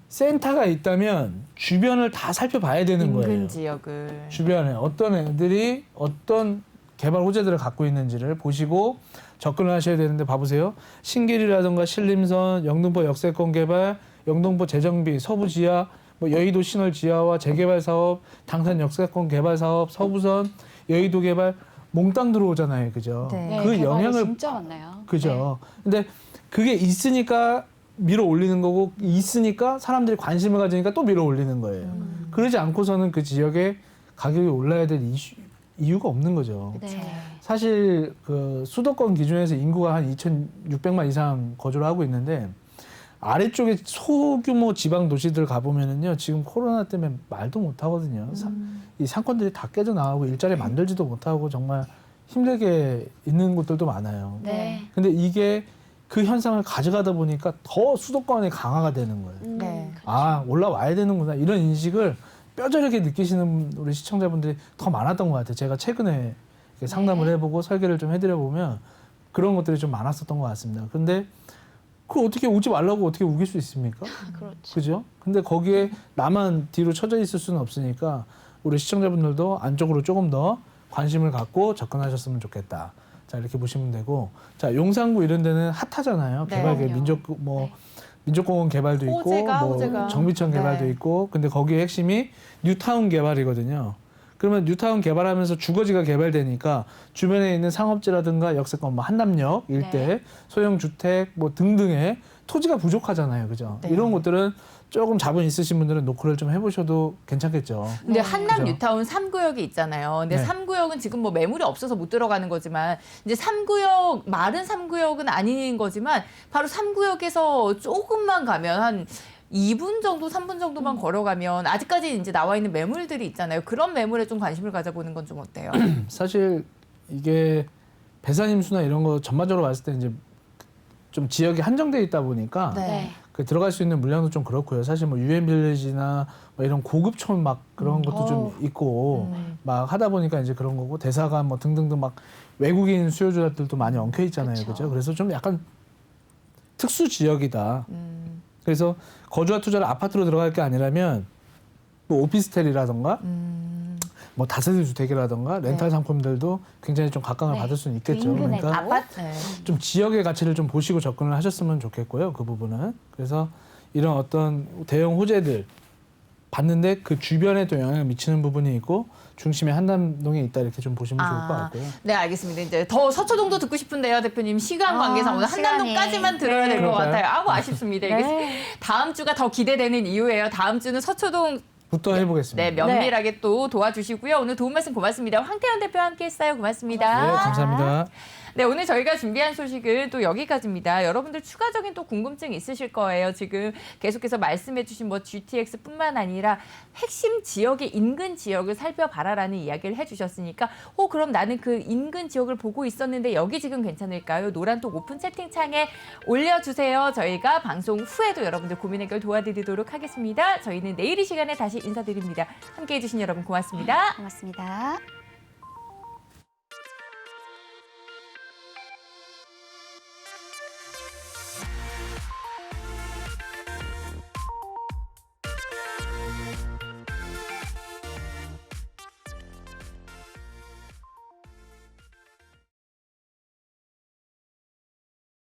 센터가 있다면 주변을 다 살펴봐야 되는 인근 거예요. 지역을. 주변에 어떤 애들이 어떤 개발 호재들을 갖고 있는지를 보시고 접근을 하셔야 되는데 봐보세요. 신길이라든가 신림선, 영등포 역세권 개발, 영등포 재정비, 서부지하, 뭐 여의도 신월 지하와 재개발 사업, 당산 역세권 개발 사업, 서부선, 여의도 개발 몽땅 들어오잖아요, 그죠? 네. 그 개발이 영향을 진짜 많나요? 그죠. 근데 그게 있으니까 밀어 올리는 거고 있으니까 사람들이 관심을 가지니까 또 밀어 올리는 거예요. 그러지 않고서는 그 지역에 가격이 올라야 될 이유가 없는 거죠. 네. 사실 그 수도권 기준에서 인구가 한 2,600만 이상 거주를 하고 있는데 아래쪽에 소규모 지방 도시들 가보면은요 지금 코로나 때문에 말도 못 하거든요. 이 상권들이 다 깨져 나가고 일자리 만들지도 못하고 정말 힘들게 있는 곳들도 많아요. 네. 근데 이게 그 현상을 가져가다 보니까 더 수도권이 강화가 되는 거예요. 네. 아, 올라와야 되는구나. 이런 인식을 뼈저리게 느끼시는 우리 시청자분들이 더 많았던 것 같아요. 제가 최근에 이렇게 상담을 해보고 설계를 좀 해드려 보면 그런 것들이 좀 많았었던 것 같습니다. 근데 그걸 어떻게 오지 말라고 어떻게 우길 수 있습니까? 그렇죠. 그죠? 근데 거기에 나만 뒤로 쳐져 있을 수는 없으니까 우리 시청자분들도 안쪽으로 조금 더 관심을 갖고 접근하셨으면 좋겠다. 자, 이렇게 보시면 되고. 자, 용산구 이런 데는 핫하잖아요. 네. 개발계 그럼요. 민족공원 개발도 있고 호재가. 정비천 개발도 네. 있고 근데 거기에 핵심이 뉴타운 개발이거든요. 그러면 뉴타운 개발하면서 주거지가 개발되니까 주변에 있는 상업지라든가 역세권 뭐 한남역 일대 네. 소형 주택 뭐 등등의 토지가 부족하잖아요. 그죠? 네. 이런 것들은 조금 자본 있으신 분들은 노크를 좀 해보셔도 괜찮겠죠. 근데 한남 그죠? 뉴타운 3구역이 있잖아요. 근데 네. 3구역은 지금 뭐 매물이 없어서 못 들어가는 거지만 이제 3구역 마른 3구역은 아닌 거지만 바로 3구역에서 조금만 가면 한 2분 정도, 3분 정도만 걸어가면 아직까지 이제 나와 있는 매물들이 있잖아요. 그런 매물에 좀 관심을 가져보는 건 좀 어때요? 사실 이게 배산임수나 이런 거 전반적으로 봤을 때 이제 좀 지역이 한정돼 있다 보니까 네. 그 들어갈 수 있는 물량도 좀 그렇고요. 사실 뭐 유엔 빌리지나 뭐 이런 고급촌 막 그런 것도 좀 있고 막 하다 보니까 이제 그런 거고 대사관 뭐 등등등 막 외국인 수요주들도 많이 엉켜 있잖아요. 그쵸. 그죠? 그래서 좀 약간 특수 지역이다. 그래서 거주와 투자를 아파트로 들어갈 게 아니라면 뭐 오피스텔이라던가 뭐 다세대 주택이라던가 렌탈 상품들도 굉장히 좀 각광을 네. 받을 수는 있겠죠. 그 인근에 그러니까 아파트. 네. 좀 지역의 가치를 좀 보시고 접근을 하셨으면 좋겠고요. 그 부분은. 그래서 이런 어떤 대형 호재들 봤는데 그 주변에 또 영향을 미치는 부분이 있고 중심에 한남동에 있다 이렇게 좀 보시면 좋을 것 같고요. 네, 알겠습니다. 이제 더 서초동도 듣고 싶은데요, 대표님. 시간 관계상 오늘 시간이. 한남동까지만 들어야 될 것 그럴까요? 같아요. 아고 아쉽습니다. 이게 네. 다음 주가 더 기대되는 이유예요. 다음 주는 서초동 부터 해보겠습니다. 네, 면밀하게 또 도와주시고요. 오늘 도움 말씀 고맙습니다. 황태현 대표와 함께했어요. 고맙습니다. 네, 감사합니다. 네, 오늘 저희가 준비한 소식은 또 여기까지입니다. 여러분들 추가적인 또 궁금증 있으실 거예요. 지금 계속해서 말씀해주신 뭐 GTX뿐만 아니라 핵심 지역의 인근 지역을 살펴봐라라는 이야기를 해주셨으니까, 그럼 나는 그 인근 지역을 보고 있었는데 여기 지금 괜찮을까요? 노란톡 오픈 채팅창에 올려주세요. 저희가 방송 후에도 여러분들 고민 해결 도와드리도록 하겠습니다. 저희는 내일 이 시간에 다시 인사드립니다. 함께해 주신 여러분 고맙습니다. 고맙습니다.